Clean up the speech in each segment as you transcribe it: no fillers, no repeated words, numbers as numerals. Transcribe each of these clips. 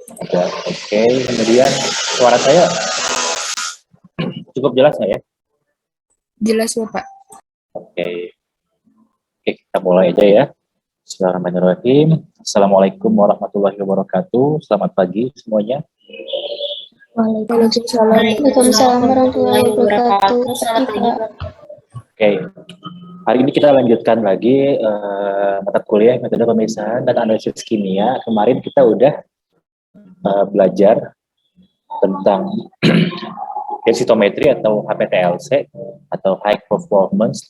Ada. Oke. Kemudian suara saya cukup jelas nggak ya? Jelas ya Pak. Oke. Oke, kita mulai aja ya. Bismillahirrahmanirrahim. Assalamualaikum warahmatullahi wabarakatuh. Selamat pagi semuanya. Waalaikumsalam warahmatullahi wabarakatuh. Selamat pagi Pak. Oke. Hari ini kita lanjutkan lagi mata kuliah metode pemisahan dan analisis kimia. Kemarin kita udah belajar tentang densitometri atau HPLC atau High Performance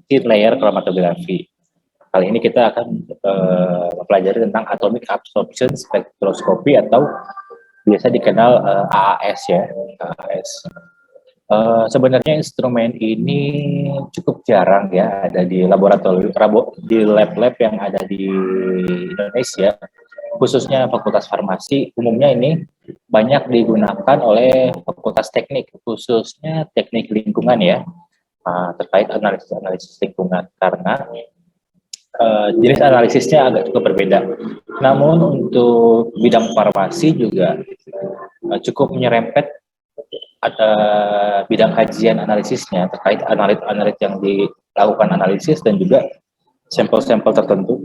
Thin Layer Chromatography. Kali ini kita akan mempelajari tentang Atomic Absorption Spectroscopy atau biasa dikenal AAS ya. AAS. Sebenarnya instrumen ini cukup jarang ya ada di laboratorium, di lab-lab yang ada di Indonesia, khususnya Fakultas Farmasi. Umumnya ini banyak digunakan oleh Fakultas Teknik, khususnya teknik lingkungan ya, terkait analisis lingkungan, karena jenis analisisnya agak cukup berbeda. Namun untuk bidang farmasi juga cukup menyerempet ada bidang kajian analisisnya terkait analit yang dilakukan analisis dan juga sampel-sampel tertentu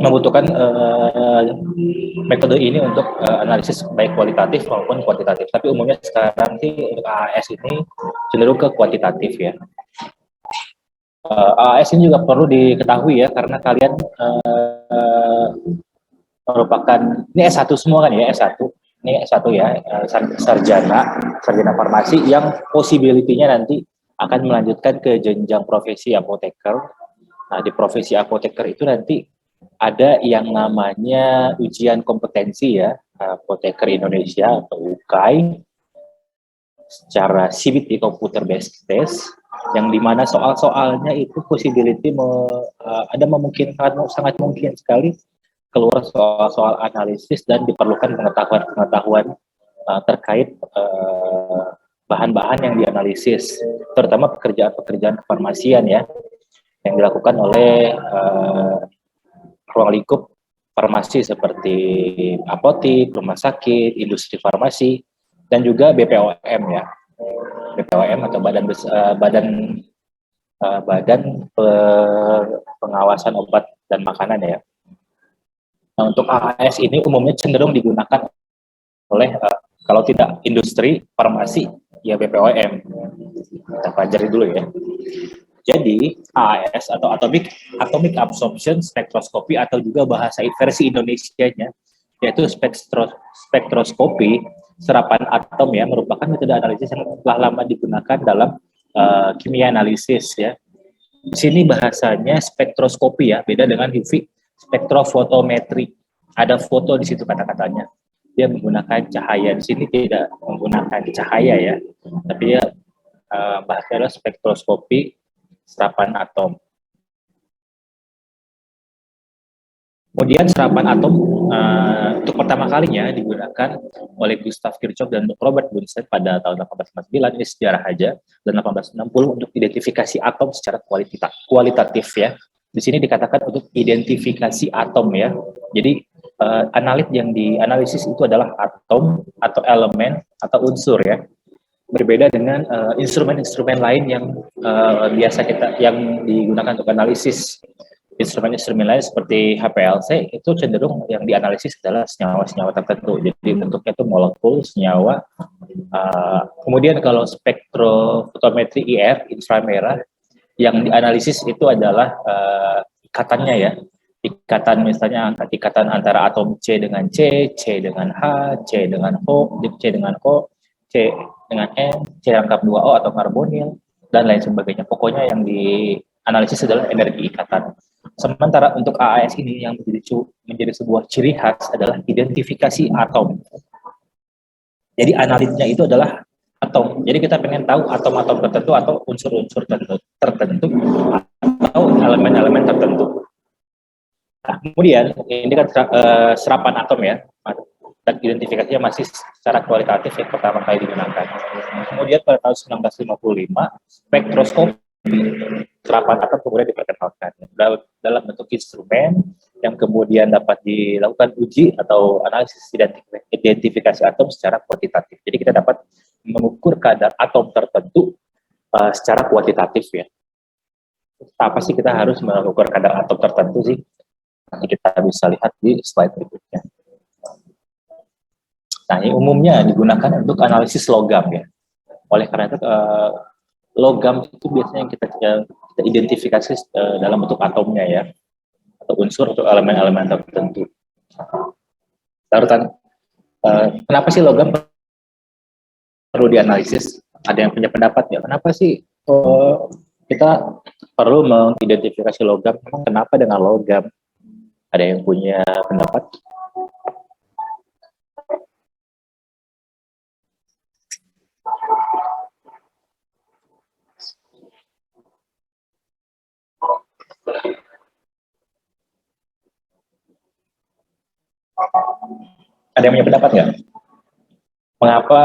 membutuhkan metode ini untuk analisis baik kualitatif maupun kuantitatif. Tapi umumnya sekarang sih untuk AAS ini cenderung ke kuantitatif ya. AAS ini juga perlu diketahui ya karena kalian merupakan ini S1 semua kan ya, S1. Ini S1 ya, sarjana farmasi yang possibility-nya nanti akan melanjutkan ke jenjang profesi apoteker. Nah, di profesi apoteker itu nanti ada yang namanya ujian kompetensi ya, Apoteker Indonesia atau UKAI, secara CBT, Computer Based Test, yang dimana soal-soalnya itu possibility ada sangat mungkin sekali keluar soal-soal analisis dan diperlukan pengetahuan terkait bahan-bahan yang dianalisis, terutama pekerjaan-pekerjaan kefarmasian ya, yang dilakukan oleh ruang lingkup farmasi seperti apotik, rumah sakit, industri farmasi, dan juga BPOM ya, BPOM atau Badan Pengawasan Obat dan Makanan ya. Nah, untuk AAS ini umumnya cenderung digunakan oleh kalau tidak industri farmasi ya BPOM. Kita pelajari dulu ya. Jadi AAS atau Atomic Absorption Spectroscopy atau juga bahasa versi Indonesianya yaitu spektroskopi serapan atom ya, merupakan metode analisis yang telah lama digunakan dalam kimia analisis ya. Di sini bahasanya spektroskopi ya, beda dengan UV spektrofotometri. Ada foto di situ kata-katanya. Dia menggunakan cahaya. Di sini tidak menggunakan cahaya ya, tapi dia bahasanya adalah spektroskopi serapan atom. Kemudian serapan atom untuk pertama kalinya digunakan oleh Gustav Kirchhoff dan Robert Bunsen pada tahun 1859, ini sejarah aja, dan 1860 untuk identifikasi atom secara kualitatif ya. Di sini dikatakan untuk identifikasi atom ya. Jadi analit yang dianalisis itu adalah atom atau elemen atau unsur ya. Berbeda dengan instrumen-instrumen lain yang biasa yang digunakan untuk analisis. Instrumen-instrumen lain seperti HPLC itu cenderung yang dianalisis adalah senyawa-senyawa tertentu. Jadi bentuknya itu molekul, senyawa. Kemudian kalau spektrofotometri IR, inframerah, yang dianalisis itu adalah ikatannya ya. Ikatan misalnya ikatan antara atom C dengan C, C dengan H, C dengan O, C dengan O, C dengan N, C rangkap 2O atau karbonil, dan lain sebagainya. Pokoknya yang dianalisis adalah energi ikatan. Sementara untuk AAS ini yang menjadi sebuah ciri khas adalah identifikasi atom. Jadi analitnya itu adalah atom. Jadi kita pengen tahu atom-atom tertentu atau unsur-unsur tertentu atau elemen-elemen tertentu. Nah, kemudian ini kan serapan atom ya, dan identifikasinya masih secara kualitatif yang pertama kali digunakan. Kemudian pada tahun 1955 spektroskopi serapan atom kemudian diperkenalkan dalam bentuk instrumen yang kemudian dapat dilakukan uji atau analisis identifikasi atom secara kuantitatif. Jadi kita dapat mengukur kadar atom tertentu secara kuantitatif ya. Apa sih kita harus mengukur kadar atom tertentu sih? Nanti kita bisa lihat di slide berikutnya. Nah, ini umumnya digunakan untuk analisis logam ya. Oleh karena itu logam itu biasanya kita identifikasi dalam bentuk atomnya ya, atau unsur atau elemen-elemen tertentu. Lalu kenapa sih logam perlu dianalisis? Ada yang punya pendapat ya? Kenapa sih kita perlu mengidentifikasi logam? Memang kenapa dengan logam? Ada yang punya pendapat? Ada yang punya pendapat nggak? Mengapa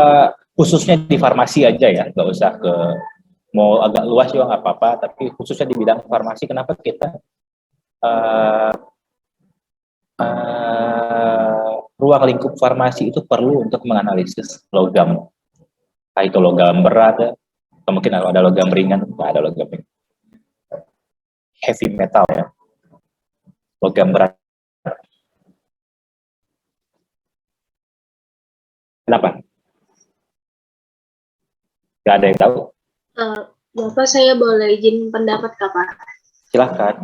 khususnya di farmasi aja ya, nggak usah ke mau agak luas juga nggak apa-apa, tapi khususnya di bidang farmasi, kenapa kita ruang lingkup farmasi itu perlu untuk menganalisis logam, itu logam berat, atau mungkin ada logam ringan, nggak ada logam ringan. Heavy metal ya, logam berat. Kenapa? Gak ada yang tahu? Bapak, saya boleh izin pendapat Pak? Silahkan.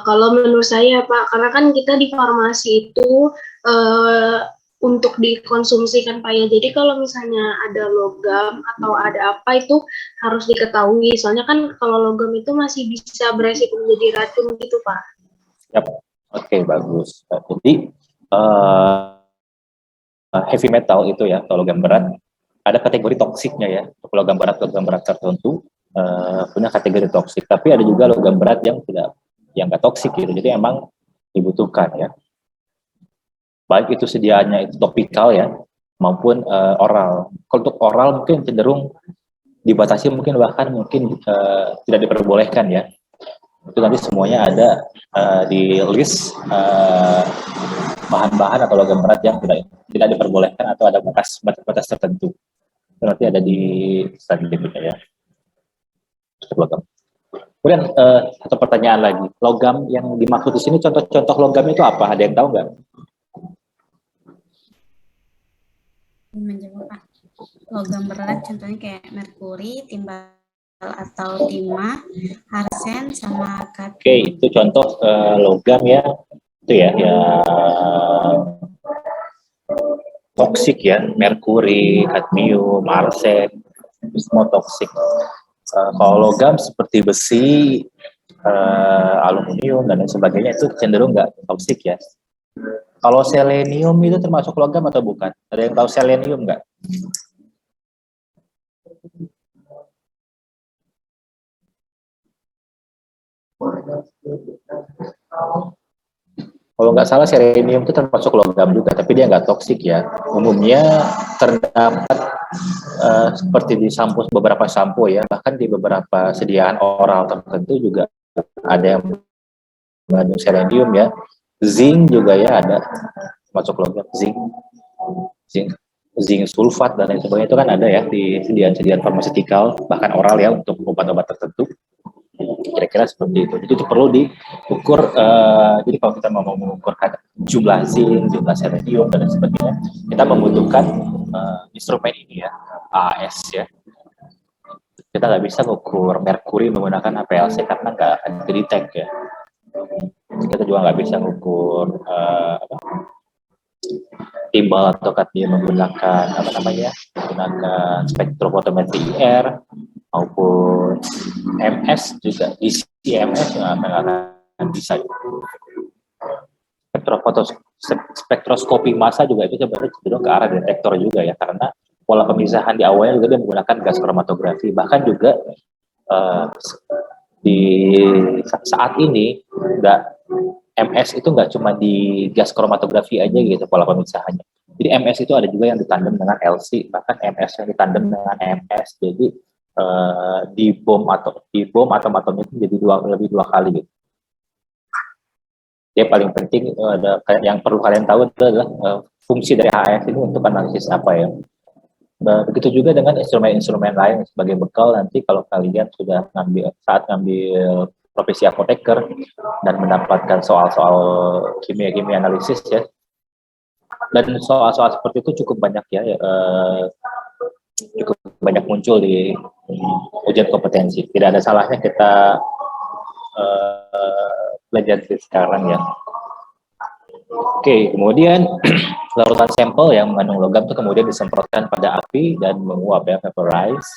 Kalau menurut saya Pak, karena kan kita di farmasi itu untuk dikonsumsikan Pak ya. Jadi kalau misalnya ada logam atau ada apa itu harus diketahui. Soalnya kan kalau logam itu masih bisa beresiko menjadi racun gitu Pak. Yap. Oke, bagus. Jadi heavy metal itu ya, atau logam berat, ada kategori toksiknya ya. Untuk logam berat tertentu punya kategori toksik. Tapi ada juga logam berat yang nggak toksik gitu. Jadi emang dibutuhkan ya. Baik itu sediaannya itu topikal ya, maupun oral. Kalau untuk oral mungkin cenderung dibatasi, mungkin bahkan tidak diperbolehkan ya. Itu nanti semuanya ada di list bahan-bahan atau logam berat yang tidak diperbolehkan atau ada batas tertentu. Itu nanti ada di slide berikutnya ya. Logam. Kemudian satu pertanyaan lagi, logam yang dimaksud di sini, contoh-contoh logam itu apa? Ada yang tahu nggak? Logam berat contohnya kayak merkuri, timbal atau timah, arsen, sama kadmium. Oke, itu contoh logam ya, itu ya toksik ya, merkuri, kadmium, arsen, itu semua toksik. Kalau logam seperti besi, aluminium dan lain sebagainya itu cenderung nggak toksik ya. Kalau selenium itu termasuk logam atau bukan? Ada yang tahu selenium nggak? Kalau nggak salah selenium itu termasuk logam juga, tapi dia nggak toksik ya. Umumnya terdapat seperti di beberapa sampo ya, bahkan di beberapa sediaan oral tertentu juga ada yang mengandung selenium ya. Zinc juga ya ada masuk logam, zinc sulfat dan lain sebagainya itu kan ada ya di sediaan farmasetikal, bahkan oral ya untuk obat-obat tertentu. Kira-kira seperti itu. Jadi itu perlu diukur. Jadi kalau kita mau mengukur jumlah zinc, jumlah selenium dan lain sebagainya, kita membutuhkan instrumen ini ya, AAS ya. Kita nggak bisa mengukur merkuri menggunakan APLC karena nggak akan detect ya. Kita juga nggak bisa mengukur timbal atau kadmium menggunakan menggunakan spektrofotometri IR maupun MS juga, ICMS nggak akan bisa. Spektroskopi massa juga itu sebenarnya cenderung ke arah detektor juga ya, karena pola pemisahan di awalnya juga dia menggunakan gas kromatografi. Bahkan juga di saat ini MS itu nggak cuma di gas kromatografi aja gitu pola pemisahannya. Jadi MS itu ada juga yang ditandem dengan LC, bahkan MS yang ditandem dengan MS. Jadi di bom atomnya itu jadi lebih dua kali gitu. Dia paling penting ada yang perlu kalian tahu adalah fungsi dari HAS ini untuk analisis apa ya. Begitu juga dengan instrumen-instrumen lain sebagai bekal nanti kalau kalian sudah ngambil profesi apoteker dan mendapatkan soal-soal kimia-kimia analisis ya. Dan soal-soal seperti itu cukup banyak ya, cukup banyak muncul di ujian kompetensi. Tidak ada salahnya kita belajar dari sekarang ya. Oke, kemudian larutan sampel yang mengandung logam itu kemudian disemprotkan pada api dan menguap ya, vaporize.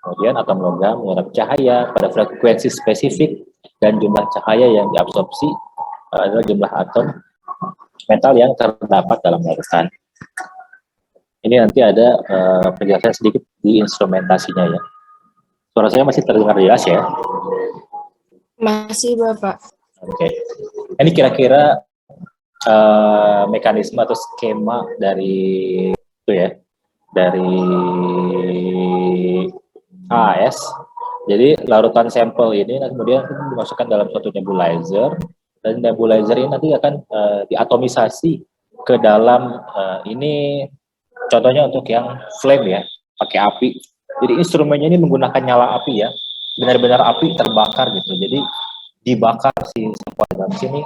Kemudian atom logam menyerap cahaya pada frekuensi spesifik dan jumlah cahaya yang diabsorpsi adalah jumlah atom metal yang terdapat dalam larutan. Ini nanti ada penjelasan sedikit di instrumentasinya ya. Suara saya masih terdengar jelas ya? Masih, Bapak. Oke. Ini kira-kira mekanisme atau skema dari itu ya, dari AS. Jadi larutan sampel ini kemudian dimasukkan dalam suatu nebulizer, dan nebulizer ini nanti akan diatomisasi ke dalam ini contohnya untuk yang flame ya, pakai api. Jadi instrumennya ini menggunakan nyala api ya, benar-benar api terbakar gitu. Jadi dibakar si sampel dalam sini.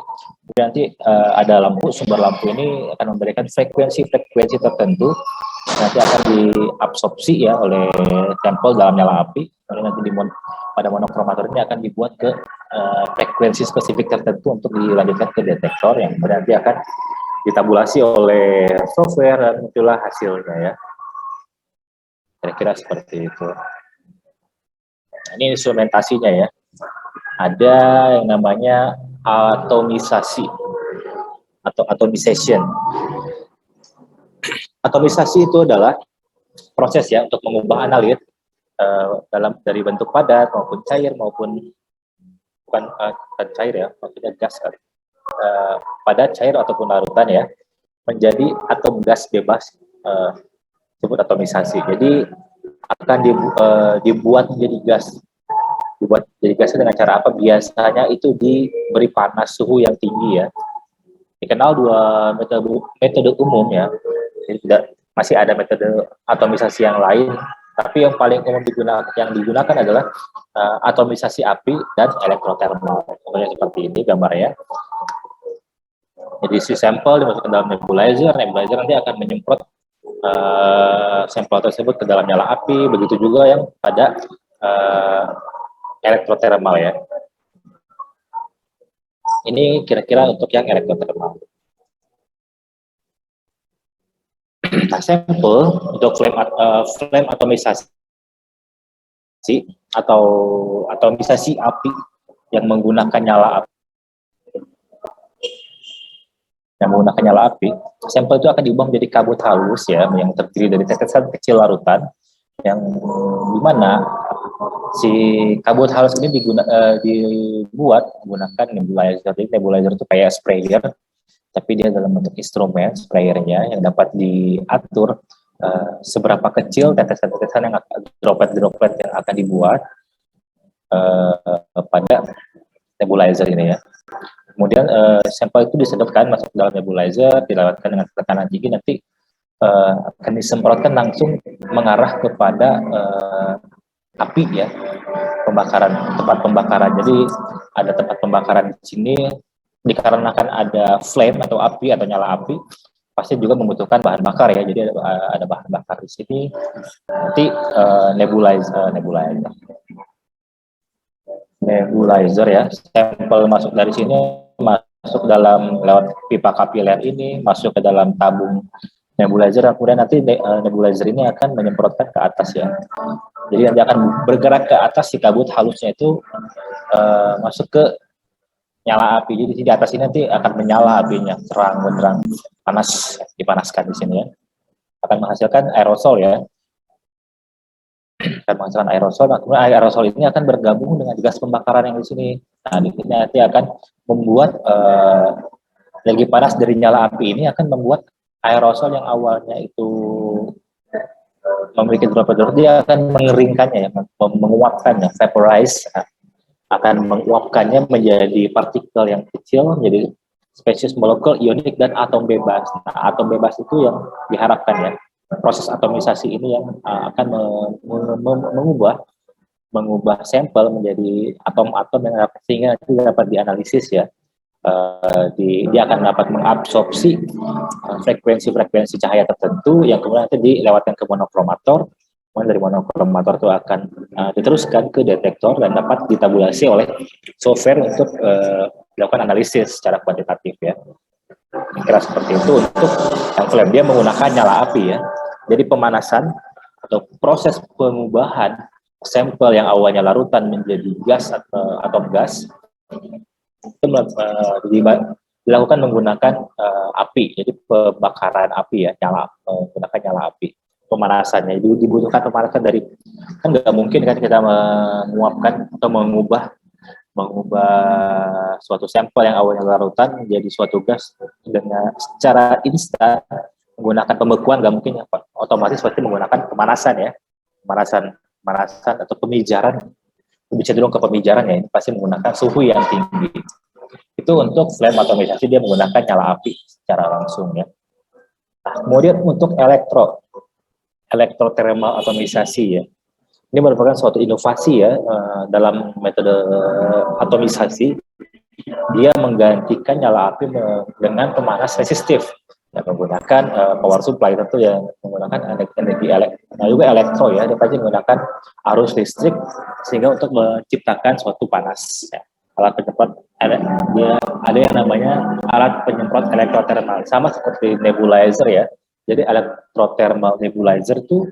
Nanti ada lampu, sumber lampu ini akan memberikan frekuensi tertentu, nanti akan diabsorpsi ya oleh sampel dalam nyala api. Lalu nanti pada monokromator ini akan dibuat ke frekuensi spesifik tertentu untuk dilanjutkan ke detektor yang berarti akan ditabulasi oleh software dan muncullah hasilnya ya. Kira-kira seperti itu. Nah, ini instrumentasinya ya. Ada yang namanya atomisasi atau atomization. Atomisasi itu adalah proses ya untuk mengubah analit dari bentuk padat maupun cair maupun bukan cair ya, maksudnya gas kali. Padat, cair ataupun larutan ya, menjadi atom gas bebas, disebut atomisasi. Jadi akan dibuat menjadi gas. Dibuat jadi gas dengan cara apa? Biasanya itu diberi panas suhu yang tinggi ya. Dikenal dua metode umum ya. Jadi masih ada metode atomisasi yang lain, tapi yang paling umum digunakan adalah atomisasi api dan elektrotermal. Contohnya seperti ini gambarnya. Jadi si sampel dimasukkan dalam nebulizer nanti akan menyemprot sampel tersebut ke dalam nyala api. Begitu juga yang pada elektrotermal ya. Ini kira-kira untuk yang elektrotermal. Nah, sampel untuk flame atomisasi atau atomisasi api yang menggunakan nyala api, sampel itu akan diubah menjadi kabut halus ya, yang terdiri dari tetesan kecil larutan, yang dimana si kabut halus ini dibuat menggunakan nebulizer. Jadi nebulizer itu kayak sprayer, tapi dia dalam bentuk instrumen sprayernya yang dapat diatur seberapa kecil tetesan-tetesan yang droplet-droplet yang akan dibuat pada nebulizer ini ya. Kemudian sampel itu disedotkan masuk ke dalam nebulizer, dilewatkan dengan tekanan tinggi, nanti akan disemprotkan langsung mengarah kepada api ya, tempat pembakaran. Jadi ada tempat pembakaran di sini, dikarenakan ada flame atau api atau nyala api, pasti juga membutuhkan bahan bakar ya. Jadi ada bahan bakar di sini. Nanti nebulizer ya, sampel masuk dari sini, masuk dalam lewat pipa kapiler ini, masuk ke dalam tabung nebulizer, kemudian nanti nebulizer ini akan menyemprotkan ke atas ya. Jadi nanti akan bergerak ke atas, si kabut halusnya itu masuk ke nyala api. Jadi di atas ini nanti akan menyala apinya, terang benderang, panas, dipanaskan di sini ya. Akan menghasilkan aerosol ya. Akan menghasilkan aerosol, nah, kemudian aerosol ini akan bergabung dengan gas pembakaran yang di sini. Nah, di sini nanti akan membuat energi panas dari nyala api ini akan membuat aerosol yang awalnya itu memiliki droplet, dia akan mengeringkannya ya, menguapkannya, vaporize, akan menguapkannya menjadi partikel yang kecil, menjadi spesies molekul ionik dan atom bebas. Nah, atom bebas itu yang diharapkan ya. Proses atomisasi ini yang akan mengubah sampel menjadi atom-atom yang sehingga nanti dapat dianalisis ya. Dia akan dapat mengabsorpsi frekuensi-frekuensi cahaya tertentu yang kemudian nanti dilewatkan ke monokromator. Kemudian dari monokromator itu akan diteruskan ke detektor dan dapat ditabulasi oleh software untuk dilakukan analisis secara kuantitatif ya. Kira seperti itu untuk yang flame. Dia menggunakan nyala api ya. Jadi pemanasan atau proses pengubahan sampel yang awalnya larutan menjadi gas atau atom gas itu dilakukan menggunakan api. Jadi pembakaran api ya, menggunakan nyala api. Pemanasannya dibutuhkan pemanasan dari, kan nggak mungkin kan kita menguapkan atau mengubah suatu sampel yang awalnya larutan menjadi suatu gas dengan secara instan menggunakan pembekuan, nggak mungkin ya, otomatis pasti menggunakan pemanasan ya, pemanasan atau pemijaran, lebih cenderung ke pemijaran ya, ini pasti menggunakan suhu yang tinggi. Itu untuk flame atomisasi dia menggunakan nyala api secara langsung ya. Nah, kemudian untuk elektrothermal atomisasi ya. Ini merupakan suatu inovasi ya dalam metode atomisasi. Dia menggantikan nyala api dengan pemanas resistif. Yang menggunakan power supply tentu yang menggunakan energi juga elektro ya, dia pasti menggunakan arus listrik sehingga untuk menciptakan suatu panas ya. Alat penyemprot dia ada yang namanya alat penyemprot elektrothermal, sama seperti nebulizer ya. Jadi elektrothermal nebulizer itu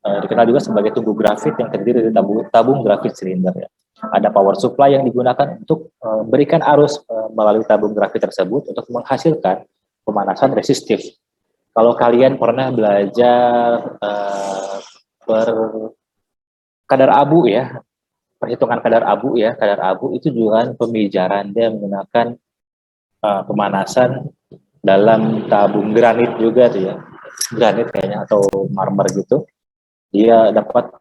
dikenal juga sebagai tunggu grafit yang terdiri dari tabung grafit silinder ya. Ada power supply yang digunakan untuk memberikan arus melalui tabung grafit tersebut untuk menghasilkan pemanasan resistif. Kalau kalian pernah belajar kadar abu ya, perhitungan kadar abu ya, kadar abu itu juga pemijaran, dia menggunakan pemanasan dalam tabung granit juga tuh ya, granit kayaknya atau marmer gitu. Dia dapat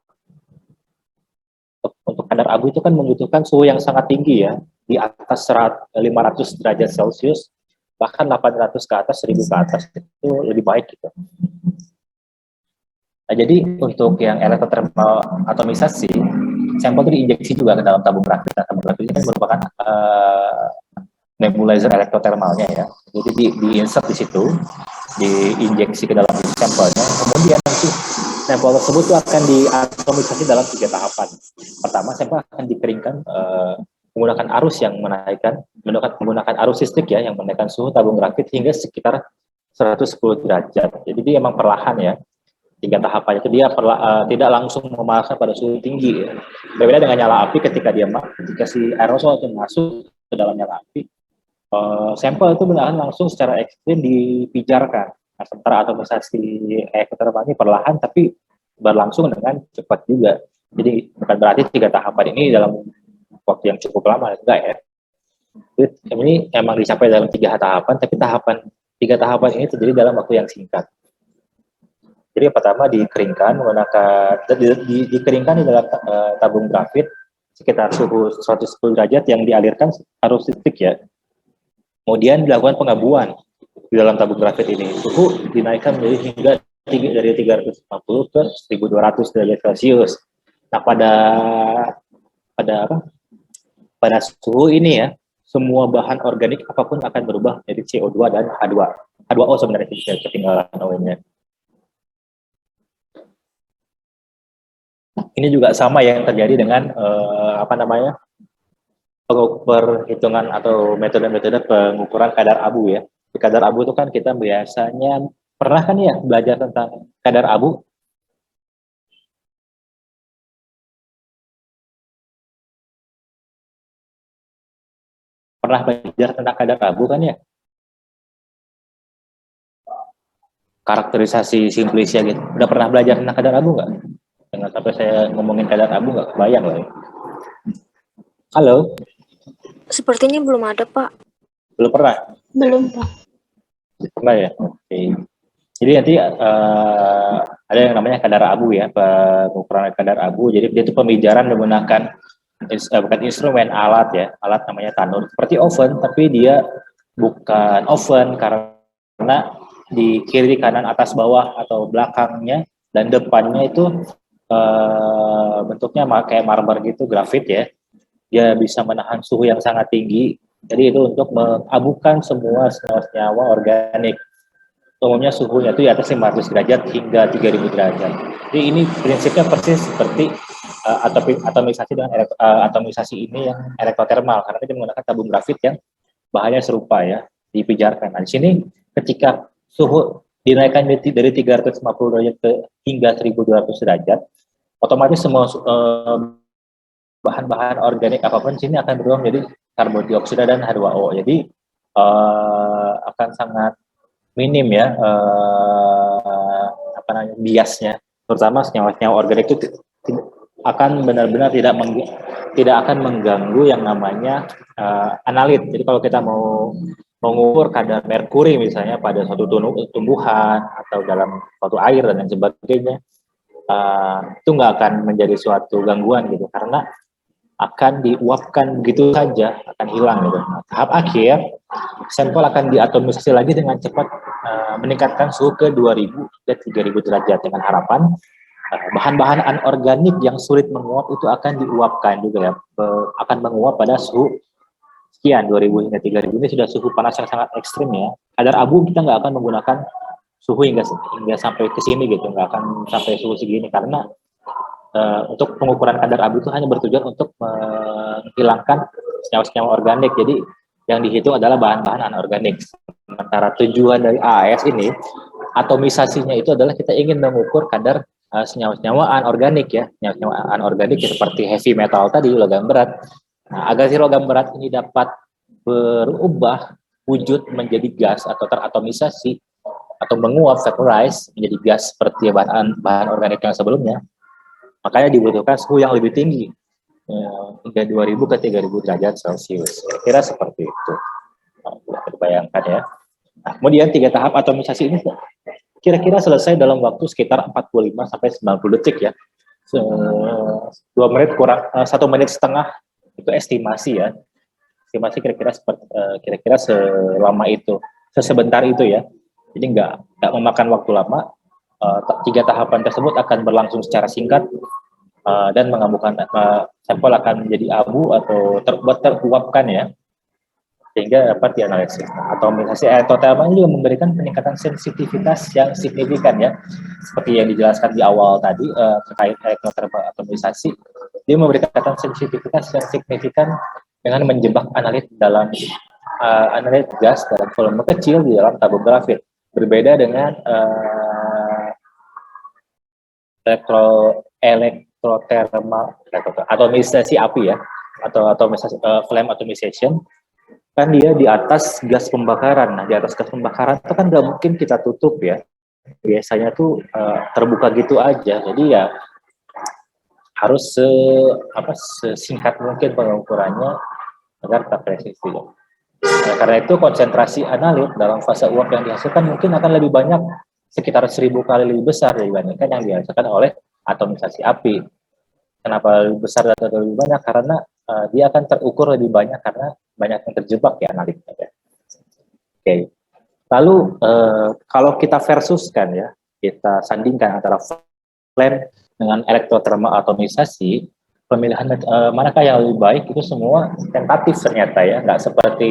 untuk kadar abu itu kan membutuhkan suhu yang sangat tinggi ya, di atas 500 derajat Celcius, bahkan 800 ke atas, 1000 ke atas, itu lebih baik gitu. Nah, jadi untuk yang elektrothermal atomisasi, sampel itu diinjeksi juga ke dalam tabung grafit. Nah, tabung grafit ini kan merupakan nebulizer elektrothermalnya ya. Jadi di-insert di situ, diinjeksi ke dalam sampelnya, kemudian nanti sampel tersebut itu akan diatomisasi dalam 3 tahapan. Pertama, sampel akan dikeringkan menggunakan arus yang menggunakan arus listrik ya, yang menaikkan suhu tabung grafit hingga sekitar 110 derajat. Jadi dia memang perlahan ya. 3 tahapan itu dia tidak langsung memanaskan pada suhu tinggi ya. Berbeda dengan nyala api, ketika si aerosol itu masuk ke dalam nyala api, sampel itu benar langsung secara ekstrim dipijarkan. Nah, sementara atomisasi elektrothermal ini perlahan tapi berlangsung dengan cepat juga. Jadi bukan berarti 3 tahapan ini dalam waktu yang cukup lama, enggak ya. Ini memang dicapai dalam 3 tahapan, tapi 3 tahapan ini terjadi dalam waktu yang singkat. Jadi pertama dikeringkan dikeringkan di dalam tabung grafit sekitar suhu 110 derajat yang dialirkan arus listrik ya. Kemudian dilakukan pengabuan di dalam tabung grafit ini. Suhu dinaikkan menjadi hingga dari 350 ke 1200 derajat Celcius. Nah, pada suhu ini ya, semua bahan organik apapun akan berubah menjadi CO2 dan H2O sebenarnya tidak ketinggalan O-nya. Ini juga sama yang terjadi dengan perhitungan atau metode-metode pengukuran kadar abu ya. Di kadar abu itu kan kita biasanya pernah kan ya belajar tentang kadar abu. Pernah belajar tentang kadar abu kan ya? Karakterisasi simplisnya gitu. Udah pernah belajar tentang kadar abu nggak? Jangan sampai saya ngomongin kadar abu nggak kebayang loh ya. Halo? Sepertinya belum ada, Pak. Belum pernah? Belum, Pak. Pernah ya? Oke. Jadi nanti ada yang namanya kadar abu ya, pengukuran kadar abu. Jadi dia itu pemijaran menggunakan bukan instrumen, alat ya, alat namanya tanur. Seperti oven, tapi dia bukan oven, karena di kiri, kanan, atas, bawah atau belakangnya dan depannya itu bentuknya kayak marmer gitu, grafit ya. Dia bisa menahan suhu yang sangat tinggi. Jadi itu untuk mengabukan semua senyawa organik. Umumnya suhunya itu di atas 500 derajat hingga 3000 derajat. Jadi ini prinsipnya persis seperti atomisasi dengan atomisasi ini yang elektrotermal, karena dia menggunakan tabung grafit yang bahannya serupa ya, dipijarkan. Nah, di sini ketika suhu dinaikkan dari 350 derajat ke hingga 1200 derajat, otomatis semua bahan-bahan organik apapun sini akan berubah menjadi karbon dioksida dan H2O. Jadi akan sangat minim ya biasnya, terutama senyawa-senyawa organik itu akan benar-benar tidak akan mengganggu yang namanya analit. Jadi kalau kita mau mengukur kadar merkuri misalnya pada suatu tumbuhan atau dalam suatu air dan lain sebagainya, itu nggak akan menjadi suatu gangguan gitu, karena akan diuapkan begitu saja, akan hilang gitu. Nah, tahap akhir, sampel akan diatomisasi lagi dengan cepat, meningkatkan suhu ke 2000 dan 3000 derajat dengan harapan bahan-bahan anorganik yang sulit menguap itu akan diuapkan juga ya, akan menguap pada suhu sekian 2000 hingga 3000. Ini sudah suhu panas yang sangat ekstrim ya. Kadar abu kita nggak akan menggunakan suhu hingga sampai ke sini gitu, nggak akan sampai suhu segini, karena untuk pengukuran kadar abu itu hanya bertujuan untuk menghilangkan senyawa-senyawa organik. Jadi yang dihitung adalah bahan-bahan anorganik. Sementara tujuan dari AAS ini, atomisasinya itu adalah kita ingin mengukur kadar senyawa-senyawa anorganik ya, senyawa anorganik seperti heavy metal tadi, logam berat. Nah, agar si logam berat ini dapat berubah wujud menjadi gas atau teratomisasi atau menguap, vaporize menjadi gas seperti bahan organik yang sebelumnya, makanya dibutuhkan suhu yang lebih tinggi, hingga 2000 ke 3000 derajat Celcius. Kira-kira seperti itu. Nah, bayangkan ya. Nah, kemudian 3 tahap atomisasi ini kira-kira selesai dalam waktu sekitar 45 sampai 90 detik ya. 2 menit kurang 1 menit setengah itu estimasi ya. Estimasi kira-kira selama itu, sebentar itu ya. Jadi nggak memakan waktu lama. 3 tahapan tersebut akan berlangsung secara singkat dan mengabukan sampel akan menjadi abu atau teruapkan ya, sehingga dapat dianalisis. Nah, atomisasi elektrotermal juga memberikan peningkatan sensitivitas yang signifikan ya, seperti yang dijelaskan di awal tadi terkait elektrotermal atomisasi. Dia memberikan sensitivitas yang signifikan dengan menjebak analit dalam analit gas dalam volume kecil di dalam tabung grafit. Berbeda dengan elektrotermal atomisasi api ya, atau atomisasi flame atomization, kan dia di atas gas pembakaran. Nah, di atas gas pembakaran itu kan nggak mungkin kita tutup ya, biasanya tuh terbuka gitu aja. Jadi ya harus sesingkat mungkin pengukurannya agar terpresisi. Nah, karena itu konsentrasi analit dalam fase uap yang dihasilkan mungkin akan lebih banyak, sekitar 1000 kali lebih besar dibandingkan yang dihasilkan oleh atomisasi api. Kenapa lebih besar atau lebih banyak? Karena dia akan terukur lebih banyak karena banyak yang terjebak ya analitnya. Ya. Oke. Lalu kalau kita versuskan ya, kita sandingkan antara flame dengan elektrotermal atomisasi, pemilihan manakah yang lebih baik itu semua tentatif ternyata ya, nggak seperti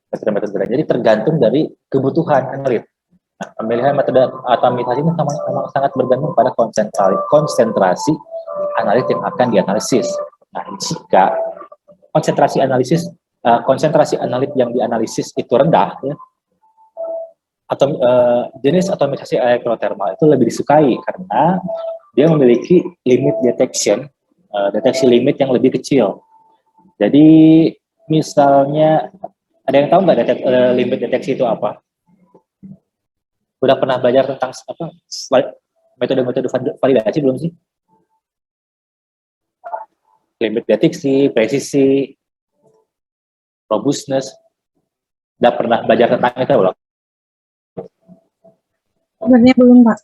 metode-metode lain. Jadi tergantung dari kebutuhan analit. Nah, pemilihan metode atomisasi ini memang sangat bergantung pada konsentrasi analit yang akan dianalisis. Nah, jika konsentrasi analit yang dianalisis itu rendah, ya, atau jenis atomisasi elektrotermal itu lebih disukai karena dia memiliki limit deteksi limit yang lebih kecil. Jadi misalnya, ada yang tahu nggak limit deteksi itu apa? Udah pernah belajar tentang metode-metode validasi belum sih? Limit deteksi, presisi, robustness. Udah pernah belajar tentang itu belum? Sebenarnya belum, Pak.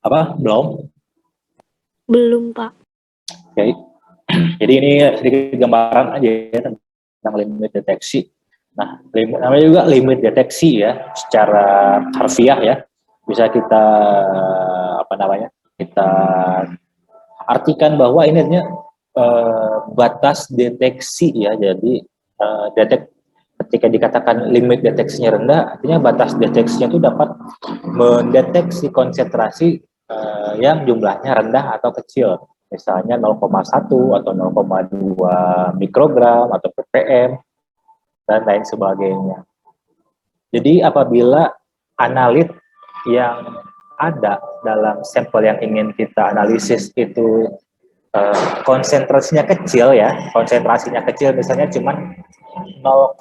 Apa? Belum? Belum, Pak. Oke. Jadi ini sedikit gambaran aja ya tentang limit deteksi. Nah, namanya juga limit deteksi ya, secara harfiah ya, bisa kita apa namanya, kita artikan bahwa ini artinya batas deteksi ya. Jadi ketika dikatakan limit deteksinya rendah, artinya batas deteksinya itu dapat mendeteksi konsentrasi yang jumlahnya rendah atau kecil, misalnya 0,1 atau 0,2 mikrogram atau ppm dan lain sebagainya. Jadi apabila analit yang ada dalam sampel yang ingin kita analisis itu konsentrasinya kecil ya, konsentrasinya kecil misalnya cuman 0,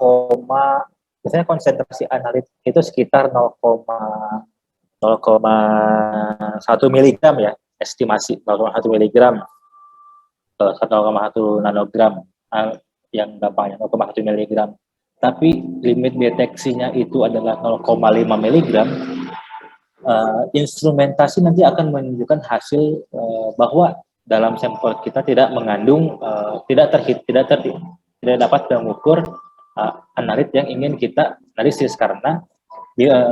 misalnya konsentrasi analit itu sekitar 0,1 miligram ya, estimasi 0,1 miligram ke 0,1 nanogram, yang gampangnya 0,1 miligram. Tapi limit deteksinya itu adalah 0,5 miligram, instrumentasi nanti akan menunjukkan hasil bahwa dalam sampel kita tidak mengandung, tidak dapat mengukur analit yang ingin kita analisis, karena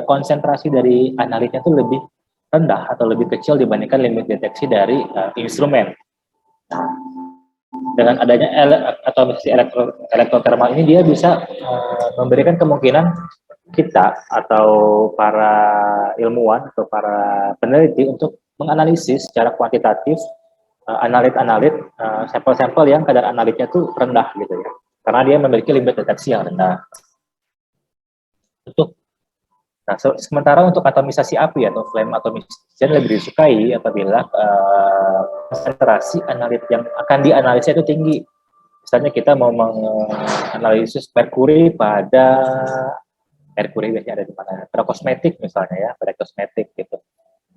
konsentrasi dari analitnya itu lebih rendah atau lebih kecil dibandingkan limit deteksi dari instrumen. Dengan adanya atomisasi elektrotermal ini, dia bisa memberikan kemungkinan kita atau para ilmuwan atau para peneliti untuk menganalisis secara kuantitatif analit-analit sampel-sampel yang kadar analitnya itu rendah gitu ya, karena dia memiliki limit deteksi yang rendah. Nah, sementara untuk atomisasi api atau flame atomization lebih disukai apabila konsentrasi analit yang akan dianalisa itu tinggi. Misalnya kita mau menganalisis merkuri biasanya ada di mana? Pada kosmetik misalnya ya, pada kosmetik gitu.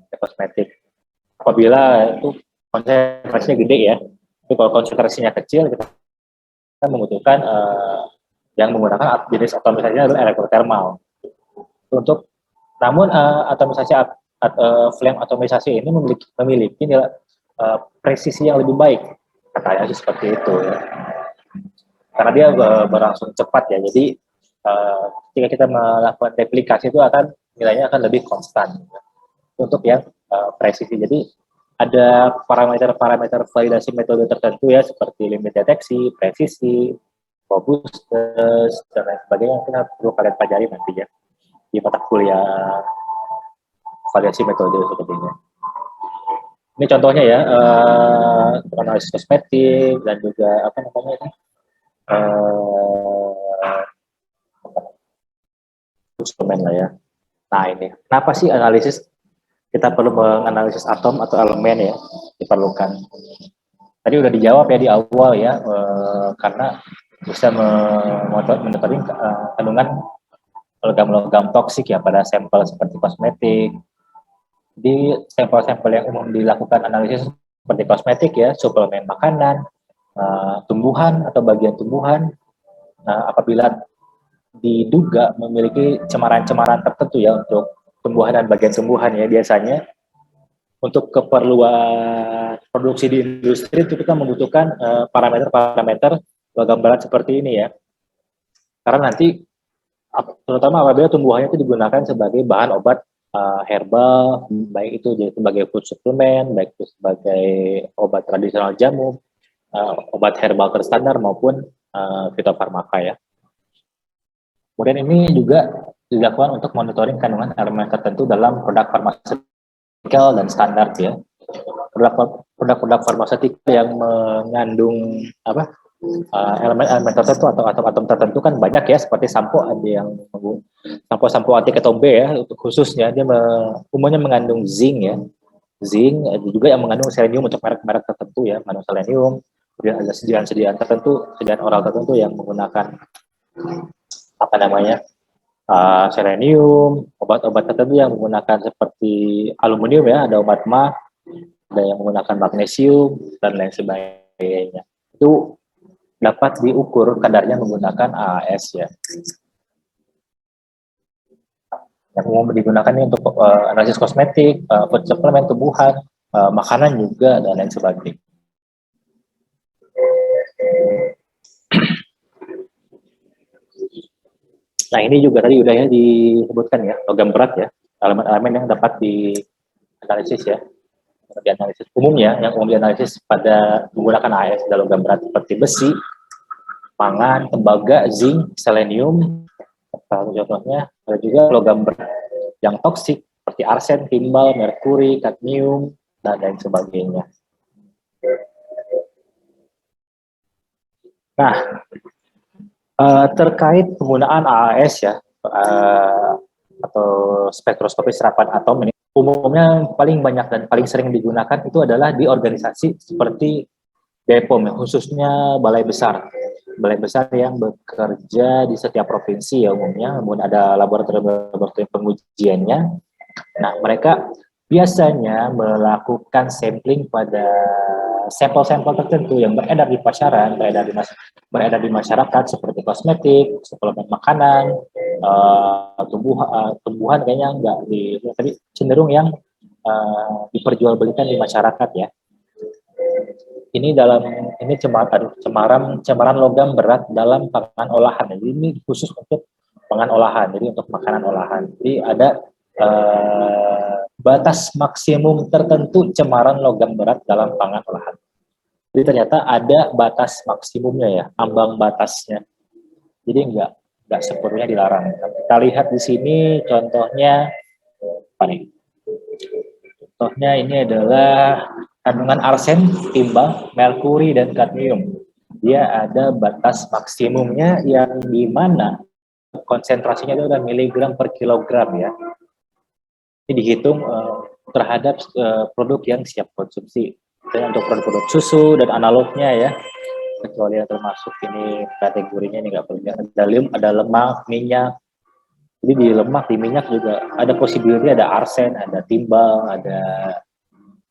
Pada kosmetik. Apabila itu konsentrasinya gede ya, itu kalau konsentrasinya kecil kita membutuhkan yang menggunakan jenis atomisasinya adalah elektrotermal. Namun atomisasi flame atomisasi ini memiliki presisi yang lebih baik, katanya sih seperti itu ya. Karena dia berlangsung cepat ya, jadi ketika kita melakukan replikasi itu nilainya akan lebih konstan untuk yang presisi. Jadi ada parameter validasi metode tertentu ya, seperti limit deteksi, presisi, robustness, dan lain sebagainya yang kita perlu kalian pelajari nanti ya di mata kuliah variasi metode sebagainya. Ini contohnya ya, analisis kosmetik dan juga apa namanya ini, instrumen lah ya. Nah ini, kenapa sih kita perlu menganalisis atom atau elemen ya diperlukan? Tadi udah dijawab ya di awal ya, karena bisa mendeteksi kandungan logam-logam toksik ya pada sampel seperti kosmetik. Di sampel-sampel yang umum dilakukan analisis seperti kosmetik ya, suplemen makanan, tumbuhan atau bagian tumbuhan, apabila diduga memiliki cemaran-cemaran tertentu ya untuk tumbuhan dan bagian tumbuhan ya, biasanya untuk keperluan produksi di industri itu kita membutuhkan parameter-parameter logam berat seperti ini ya, karena nanti terutama apabila tumbuhannya itu digunakan sebagai bahan obat herbal, baik itu jadi sebagai food supplement, baik itu sebagai obat tradisional jamu, obat herbal terstandar maupun fitofarmaka ya. Kemudian ini juga dilakukan untuk monitoring kandungan elemen tertentu dalam produk farmaseutical dan standar ya. Produk-produk farmaseutika yang mengandung elemen-elemen tertentu atau atom-atom tertentu kan banyak ya, seperti sampo, ada yang sampo anti ketombe ya, untuk khususnya dia umumnya mengandung zinc ya, ada juga yang mengandung selenium untuk merek-merek tertentu ya, mengandung selenium. Kemudian ada sediaan tertentu, sediaan oral tertentu yang menggunakan selenium, obat-obat tertentu yang menggunakan seperti aluminium ya, ada obat mah, ada yang menggunakan magnesium dan lain sebagainya. Itu dapat diukur kadarnya menggunakan AAS ya. Yang umum digunakan ini untuk analisis kosmetik, food supplement tumbuhan, makanan juga dan lain sebagainya. Nah, ini juga tadi udah ya disebutkan ya, logam berat ya, elemen-elemen yang dapat dianalisis ya. Dianalisis umumnya, yang umum dianalisis pada menggunakan AS dan logam berat seperti besi, mangan, tembaga, zinc, selenium, salah satu contohnya. Ada juga logam berat yang toksik seperti arsen, timbal, merkuri, kadmium, dan lain sebagainya. Nah, terkait penggunaan AAS ya, atau spektroskopi serapan atom ini, umumnya paling banyak dan paling sering digunakan itu adalah di organisasi seperti BPOM, khususnya balai besar yang bekerja di setiap provinsi ya umumnya, kemudian ada laboratorium pengujiannya. Nah, mereka biasanya melakukan sampling pada sampel-sampel tertentu yang beredar di pasaran, beredar di masyarakat seperti kosmetik, suplemen makanan, tumbuhan kayaknya enggak tapi cenderung yang diperjualbelikan di masyarakat ya. Ini cemaran logam berat dalam pangan olahan. Jadi ini khusus untuk pangan olahan, jadi untuk makanan olahan. Jadi ada batas maksimum tertentu cemaran logam berat dalam pangan olahan. Jadi ternyata ada batas maksimumnya ya, ambang batasnya. Jadi enggak sepenuhnya dilarang. Kita lihat di sini contohnya apa nih? Contohnya ini adalah kandungan arsen, timbal, merkuri, dan kadmium. Dia ada batas maksimumnya yang di mana konsentrasinya itu adalah miligram per kilogram ya. Ini dihitung terhadap produk yang siap konsumsi. Dan untuk produk-produk susu dan analognya ya, kecuali yang termasuk ini kategorinya ini nggak perlu ada lemak, minyak. Jadi di lemak, di minyak juga ada possibility ada arsen, ada timbal, ada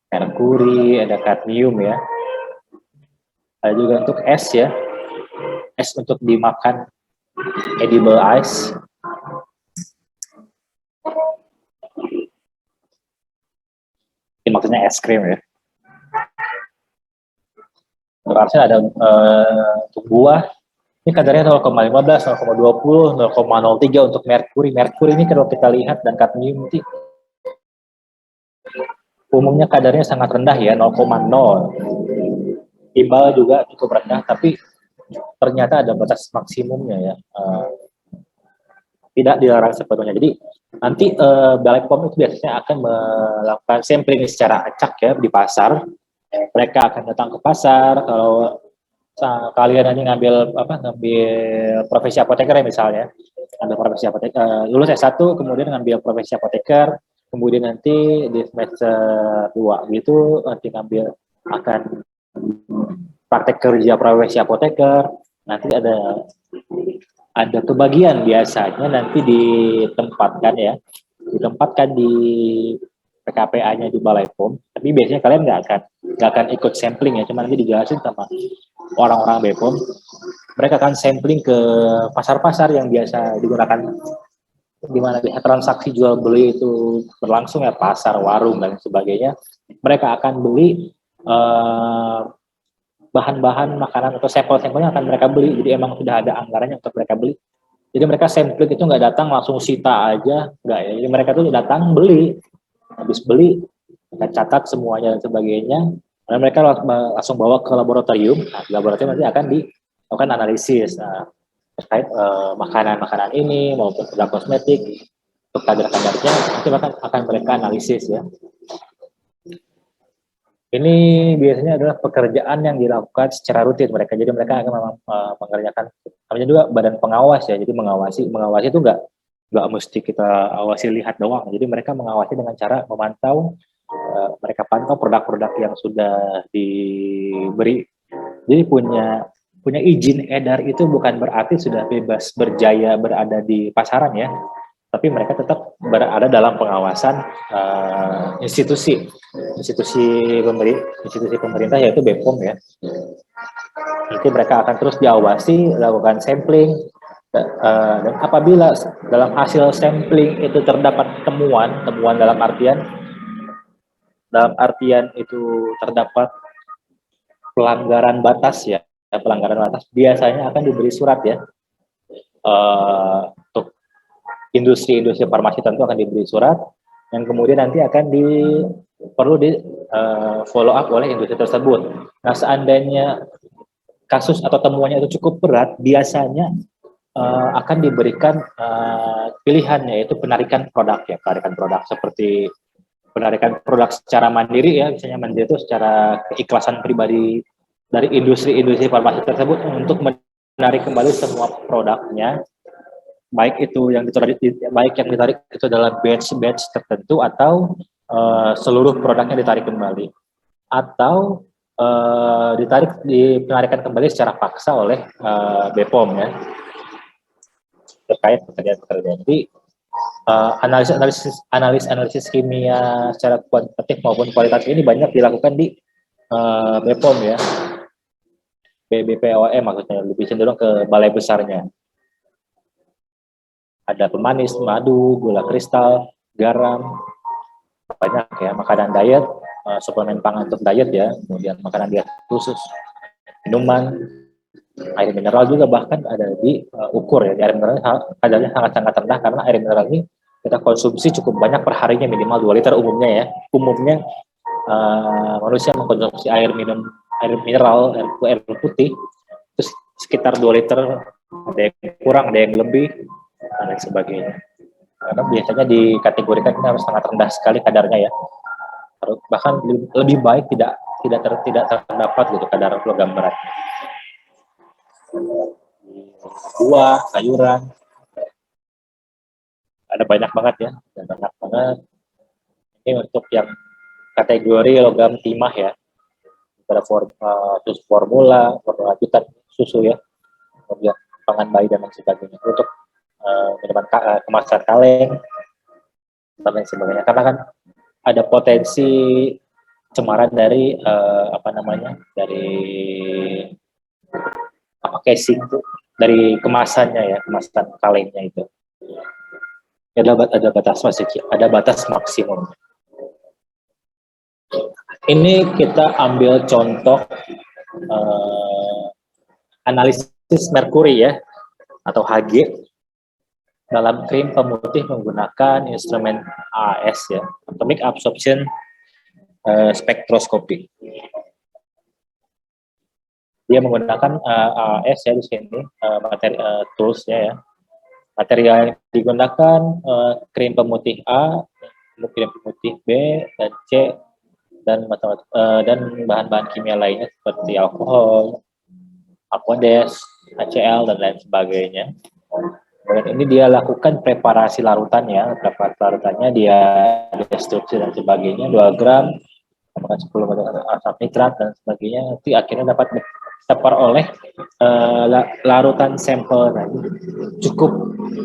merkuri, ada kadmium ya. Ada juga untuk es ya, es untuk dimakan, edible ice. Ini maksudnya es krim ya. Untuk arsen ada untuk buah, ini kadarnya 0,15, 0,20, 0,03 untuk merkuri. Merkuri ini kalau kita lihat dan kadmium itu umumnya kadarnya sangat rendah ya, 0,0. Timbal juga cukup rendah, tapi ternyata ada batas maksimumnya ya. Tidak dilarang sepenuhnya. Jadi nanti Balai POM itu biasanya akan melakukan sampling secara acak ya di pasar. Mereka akan datang ke pasar. Kalau kalian nanti ngambil profesi apoteker ya misalnya, ambil profesi apoteker, lulus S1 kemudian ngambil profesi apoteker, kemudian nanti di semester 2 gitu nanti ngambil akan praktek kerja profesi apoteker, nanti ada kebagian biasanya nanti ditempatkan di PKPA-nya di Balai POM, tapi biasanya kalian nggak akan ikut sampling ya, cuma nanti dijelasin sama orang-orang BPOM. Mereka akan sampling ke pasar-pasar yang biasa digunakan di mana transaksi jual beli itu berlangsung ya, pasar, warung dan sebagainya. Mereka akan beli bahan-bahan makanan atau sampel-sampelnya akan mereka beli, jadi emang sudah ada anggarannya untuk mereka beli. Jadi mereka sampling itu nggak datang langsung sita aja, nggak ya. Jadi mereka tuh datang beli, habis beli mereka catat semuanya dan sebagainya, dan mereka langsung bawa ke laboratorium. Nah, di laboratorium nanti akan dilakukan analisis terkait makanan-makanan ini maupun produk kosmetik, untuk kadar-kadarnya nanti akan mereka analisis ya. Ini biasanya adalah pekerjaan yang dilakukan secara rutin mereka. Jadi mereka akan mengerjakan, namanya juga badan pengawas ya. Jadi mengawasi itu nggak mesti kita awasi lihat doang. Jadi mereka mengawasi dengan cara memantau, mereka pantau produk-produk yang sudah diberi. Jadi punya izin edar itu bukan berarti sudah bebas berjaya berada di pasaran ya. Tapi mereka tetap berada dalam pengawasan institusi pemerintah yaitu BPOM ya. Nanti mereka akan terus diawasi, lakukan sampling, dan apabila dalam hasil sampling itu terdapat temuan dalam artian itu terdapat pelanggaran batas ya, biasanya akan diberi surat ya. Untuk industri-industri farmasi tentu akan diberi surat yang kemudian nanti akan perlu di follow up oleh industri tersebut. Nah, seandainya kasus atau temuannya itu cukup berat, biasanya akan diberikan pilihan, yaitu penarikan produk ya, penarikan produk seperti penarikan produk secara mandiri ya, misalnya mandiri itu secara keikhlasan pribadi dari industri-industri farmasi tersebut untuk menarik kembali semua produknya, baik yang ditarik itu dalam batch tertentu atau seluruh produknya ditarik kembali, atau penarikan kembali secara paksa oleh BPOM ya, terkait pekerjaan-pekerjaan. Jadi analisis kimia secara kuantitatif maupun kualitatif ini banyak dilakukan di BPOM ya, BPOM maksudnya, lebih cenderung ke balai besarnya. Ada pemanis, madu, gula kristal, garam, banyak ya, makanan diet, suplemen pangan untuk diet ya, kemudian makanan diet khusus, minuman, air mineral juga bahkan ada diukur ya. Di air mineral kadarnya sangat-sangat rendah karena air mineral ini kita konsumsi cukup banyak per harinya, minimal 2 liter umumnya ya. Umumnya manusia mengkonsumsi air mineral, air putih terus sekitar 2 liter, ada yang kurang, ada yang lebih, dan sebagainya. Karena biasanya dikategorikan ini harus sangat rendah sekali kadarnya ya. Bahkan lebih baik tidak terdapat gitu kadar logam berat. Buah, sayuran, ada banyak banget ya, ada banyak banget. Ini untuk yang kategori logam timah ya, ada formula lanjutan susu ya, kemudian pangan bayi dan lain sebagainya. Untuk minuman kemasan kaleng dan lain sebagainya, karena kan ada potensi cemaran dari dari casing itu, dari kemasannya ya, kemasan kalengnya itu. Ada batas maksimum. Ini kita ambil contoh analisis merkuri ya, atau Hg dalam krim pemutih menggunakan instrumen AS ya, Atomic Absorption Spectroscopy. Dia menggunakan AS ya di sini, materi toolsnya ya. Material yang digunakan krim pemutih A, krim pemutih B dan C, dan bahan-bahan kimia lainnya seperti alkohol, aqueous, HCl dan lain sebagainya. Dan ini dia lakukan preparasi larutannya, dia destruksi dan sebagainya, 2 gram, 10 gram asam nitrat dan sebagainya. Nanti akhirnya dapat terperoleh larutan sampel. Nah,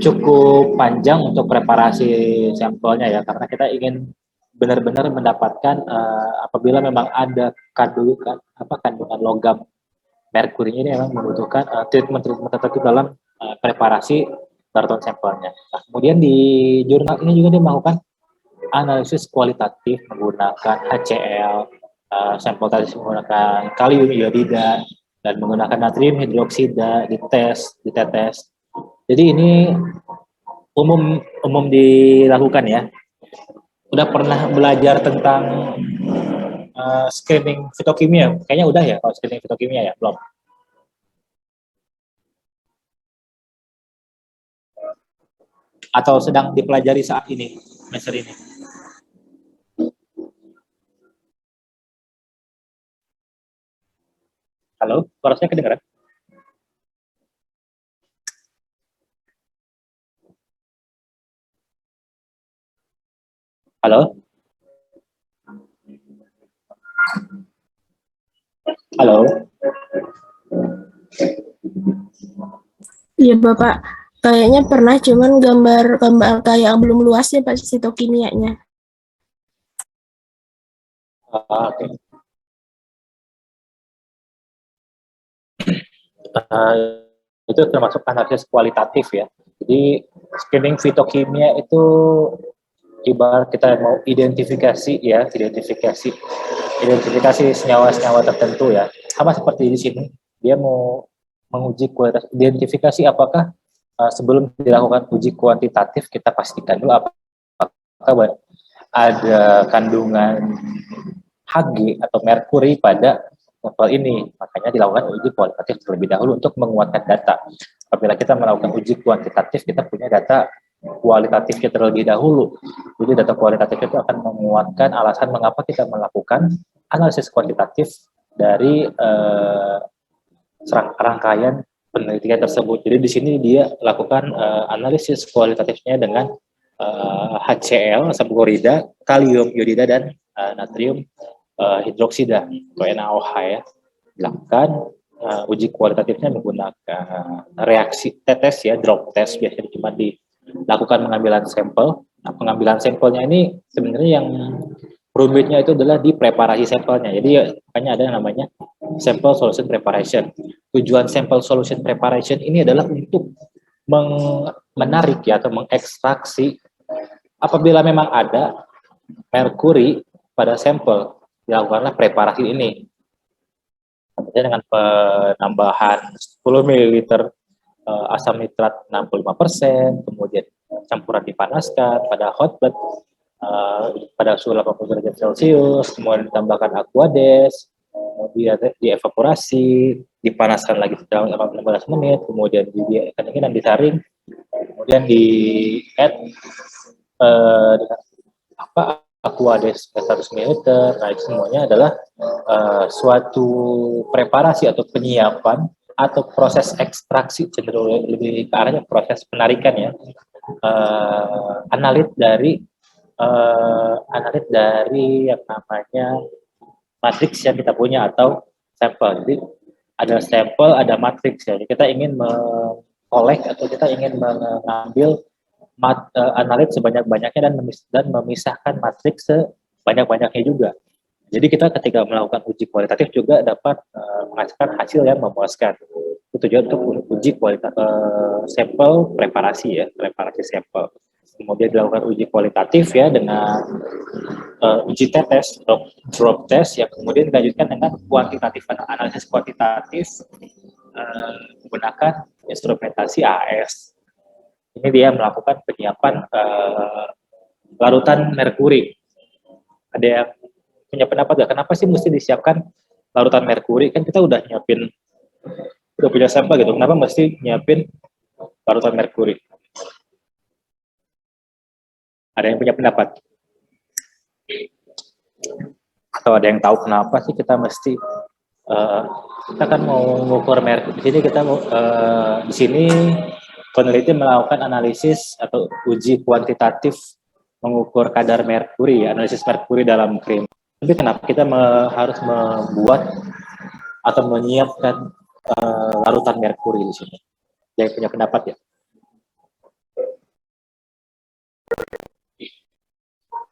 cukup panjang untuk preparasi sampelnya ya, karena kita ingin benar-benar mendapatkan apabila memang ada kandungan logam merkuri ini memang membutuhkan treatment tertentu dalam preparasi larutan sampelnya. Nah, kemudian di jurnal ini juga dia melakukan analisis kualitatif menggunakan HCl, sampel tadi menggunakan kalium iodida dan menggunakan natrium hidroksida, ditetes. Jadi ini umum dilakukan ya. Udah pernah belajar tentang screening fitokimia? Kayaknya udah ya kalau screening fitokimia ya, belum? Atau sedang dipelajari saat ini, semester ini? Halo, suaranya kedengaran? Halo? Halo? Iya Bapak, kayaknya pernah, cuman gambar kayak yang belum luas ya Pak sitokimianya. Oke. Itu termasuk analisis kualitatif ya. Jadi screening fitokimia itu ibarat kita mau identifikasi senyawa-senyawa tertentu ya. Sama seperti di sini, dia mau menguji kualitas, identifikasi apakah sebelum dilakukan uji kuantitatif kita pastikan dulu apakah ada kandungan Hg atau merkuri pada sampel ini. Makanya dilakukan uji kualitatif terlebih dahulu untuk menguatkan data. Apabila kita melakukan uji kuantitatif, kita punya data kualitatifnya terlebih dahulu. Jadi data kualitatif itu akan menguatkan alasan mengapa kita melakukan analisis kuantitatif dari rangkaian penelitian tersebut. Jadi di sini dia lakukan analisis kualitatifnya dengan HCl, asam klorida, kalium iodida, dan natrium hidroksida atau NaOH ya. Dilakukan uji kualitatifnya menggunakan reaksi tetes ya, drop test, biasanya cuma dilakukan pengambilan sampel. Nah, pengambilan sampelnya ini sebenarnya yang rumitnya itu adalah di preparasi sampelnya. Jadi makanya ada yang namanya sample solution preparation. Tujuan sample solution preparation ini adalah untuk menarik ya atau mengekstraksi apabila memang ada merkuri pada sampel, dilakukanlah preparasi ini. Dengan penambahan 10 ml asam nitrat 65%, kemudian campuran dipanaskan pada hot bath pada suhu 80 derajat Celcius, kemudian ditambahkan aquades, kemudian dievaporasi, dipanaskan lagi selama 15 menit, kemudian dikeringkan dan disaring, kemudian di add dengan aquades 100 ml. Nah, itu semuanya adalah suatu preparasi atau penyiapan atau proses ekstraksi, cenderung lebih ke arahnya proses penarikan ya, analit dari yang namanya matriks yang kita punya atau sampel. Jadi ada sampel, ada matriks ya. Jadi kita ingin mengkolek atau kita ingin mengambil analit sebanyak-banyaknya dan memisahkan matriks sebanyak-banyaknya juga. Jadi kita ketika melakukan uji kualitatif juga dapat menghasilkan hasil yang memuaskan. Itu tujuan untuk uji kualitas sampel preparasi ya, preparasi sampel. Kemudian dilakukan uji kualitatif ya dengan uji tetes, drop test yang kemudian dilanjutkan dengan kuantitatif, analisis kuantitatif menggunakan instrumentasi AS. Ini dia melakukan penyiapan larutan merkuri. Ada yang punya pendapat nggak? Kenapa sih mesti disiapkan larutan merkuri? Kan kita udah punya sampel gitu. Kenapa mesti nyiapin larutan merkuri? Ada yang punya pendapat? Atau ada yang tahu kenapa sih kita mesti kita kan mau mengukur merkuri? Di sini kita di sini peneliti melakukan analisis atau uji kuantitatif mengukur kadar merkuri, analisis merkuri dalam krim. Tapi kenapa kita harus membuat atau menyiapkan larutan merkuri di sini? Yang punya pendapat ya?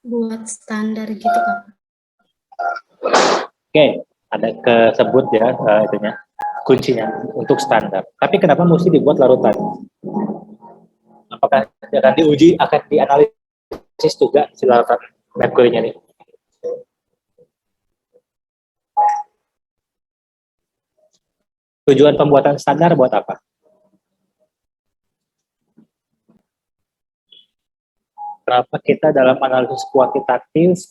Buat standar gitu Kak. Oke, ada kesebut ya itunya, kuncinya untuk standar. Tapi kenapa mesti dibuat larutan? Apakah akan diuji, akan dianalisis juga si larutan merkurinya nih? Tujuan pembuatan standar buat apa? Kenapa kita dalam analisis kuantitatif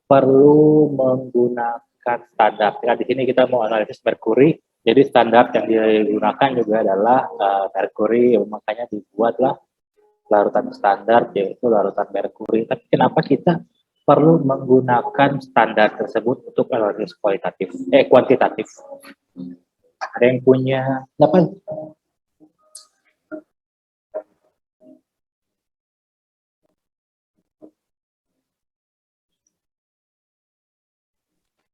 perlu menggunakan standar? Nah, di sini kita mau analisis merkuri, jadi standar yang digunakan juga adalah merkuri, makanya dibuatlah larutan standar yaitu larutan merkuri. Tapi kenapa kita perlu menggunakan standar tersebut untuk analisis kuantitatif? Ada yang punya apa?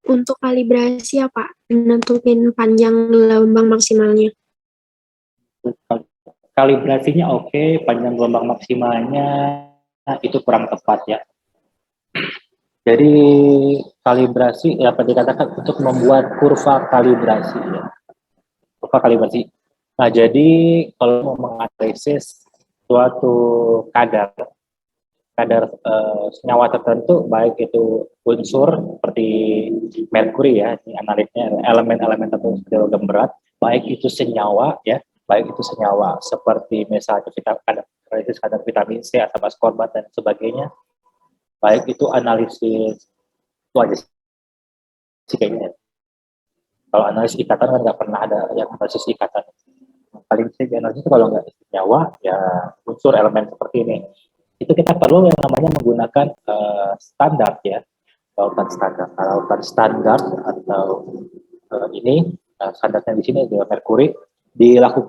Untuk kalibrasi ya Pak, menentukan panjang gelombang maksimalnya. Kalibrasinya oke, panjang gelombang maksimalnya itu kurang tepat ya. Jadi kalibrasi ya apa dikatakan untuk membuat kurva kalibrasi ya. Kurva kalibrasi. Nah, jadi kalau mau menganalisis suatu kadar senyawa tertentu, baik itu unsur seperti merkuri ya, ini analitnya elemen-elemen tertentu seperti logam berat, baik itu senyawa ya, baik itu senyawa seperti misalnya analisis kadar vitamin C, asam askorbat dan sebagainya, baik itu analisis itu aja sih kayaknya. Kalau analisis ikatan kan nggak pernah ada yang analisis ikatan. Paling sering analisis kalau nggak senyawa ya unsur elemen seperti ini. Itu kita perlu yang namanya menggunakan standar ya, lautan standar. Lautan standar atau ini standarnya di sini adalah merkuri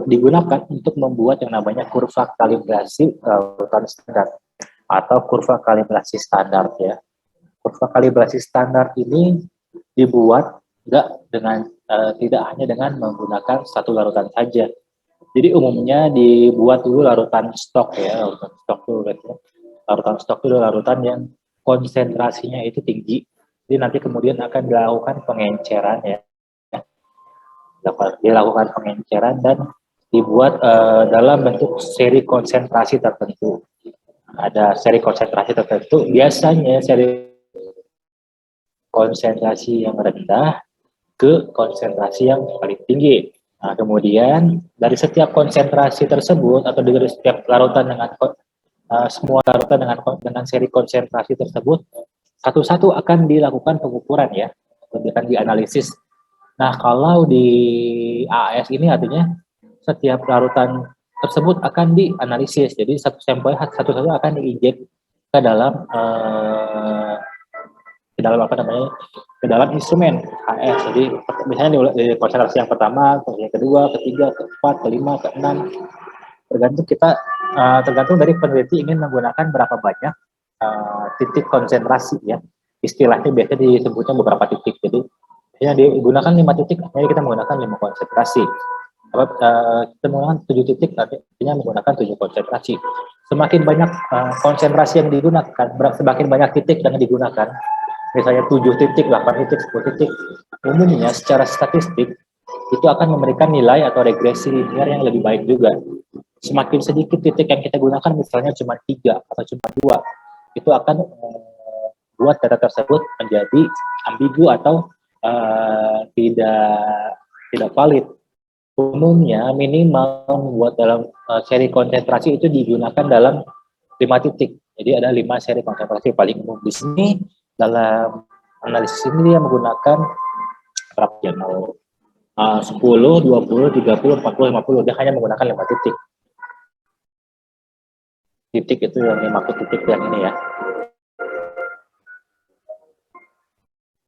digunakan untuk membuat yang namanya kurva kalibrasi lautan standar atau kurva kalibrasi standar ya. Kurva kalibrasi standar ini dibuat tidak hanya dengan menggunakan satu larutan saja. Jadi umumnya dibuat dulu larutan stok ya, larutan stok dulu. Larutan stok itu larutan yang konsentrasinya itu tinggi. Jadi nanti kemudian akan dilakukan pengenceran ya. Dilakukan pengenceran dan dibuat dalam bentuk seri konsentrasi tertentu. Ada seri konsentrasi tertentu, biasanya seri konsentrasi yang rendah ke konsentrasi yang paling tinggi. Nah, kemudian dari setiap konsentrasi tersebut atau dari setiap larutan dengan semua larutan dengan seri konsentrasi tersebut satu-satu akan dilakukan pengukuran ya, akan dianalisis. Nah, kalau di AAS ini artinya setiap larutan tersebut akan dianalisis. Jadi satu sampel satu-satu akan diinjek ke dalam ke dalam instrumen AAS. Jadi misalnya di konsentrasi yang pertama, yang kedua, ketiga, keempat, kelima, keenam, tergantung dari peneliti ingin menggunakan berapa banyak titik konsentrasi ya. Istilahnya biasanya disebutnya beberapa titik. Jadi biasanya digunakan 5 titik, jadi kita menggunakan 5 konsentrasi. Kita menggunakan 7 titik, artinya menggunakan 7 konsentrasi. Semakin banyak konsentrasi yang digunakan, semakin banyak titik yang digunakan, misalnya 7 titik, 8 titik, 10 titik, umumnya secara statistik itu akan memberikan nilai atau regresi linear yang lebih baik juga. Semakin sedikit titik yang kita gunakan, misalnya cuma 3 atau cuma 2, itu akan buat data tersebut menjadi ambigu atau tidak valid. Umumnya minimal buat dalam seri konsentrasi itu digunakan dalam 5 titik. Jadi ada 5 seri konsentrasi paling umum. Di sini dalam analisis ini dia menggunakan berapa ya? 10, 20, 30, 40, 50. Dia hanya menggunakan 5 titik. Titik itu yang 5 titik yang ini ya.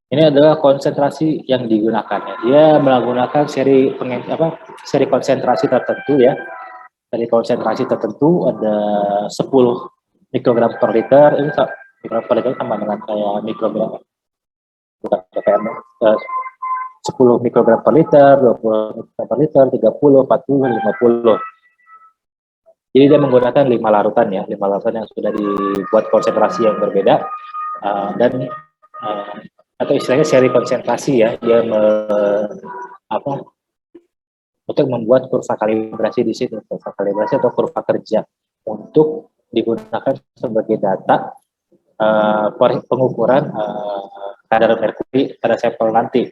Ini adalah konsentrasi yang digunakan ya. Dia menggunakan seri konsentrasi tertentu ya. Dari konsentrasi tertentu ada 10 mikrogram per liter. Ini mikrogram per liter sama dengan kayak mikrogram 10 mikrogram per liter, 20 mikrogram per liter, 30, 40, 50. Jadi dia menggunakan 5 larutan ya, 5 larutan yang sudah dibuat konsentrasi yang berbeda dan atau istilahnya seri konsentrasi ya, dia untuk membuat kurva kalibrasi di situ, kurva kalibrasi atau kurva kerja untuk digunakan sebagai data pengukuran kadar merkuri pada sampel nanti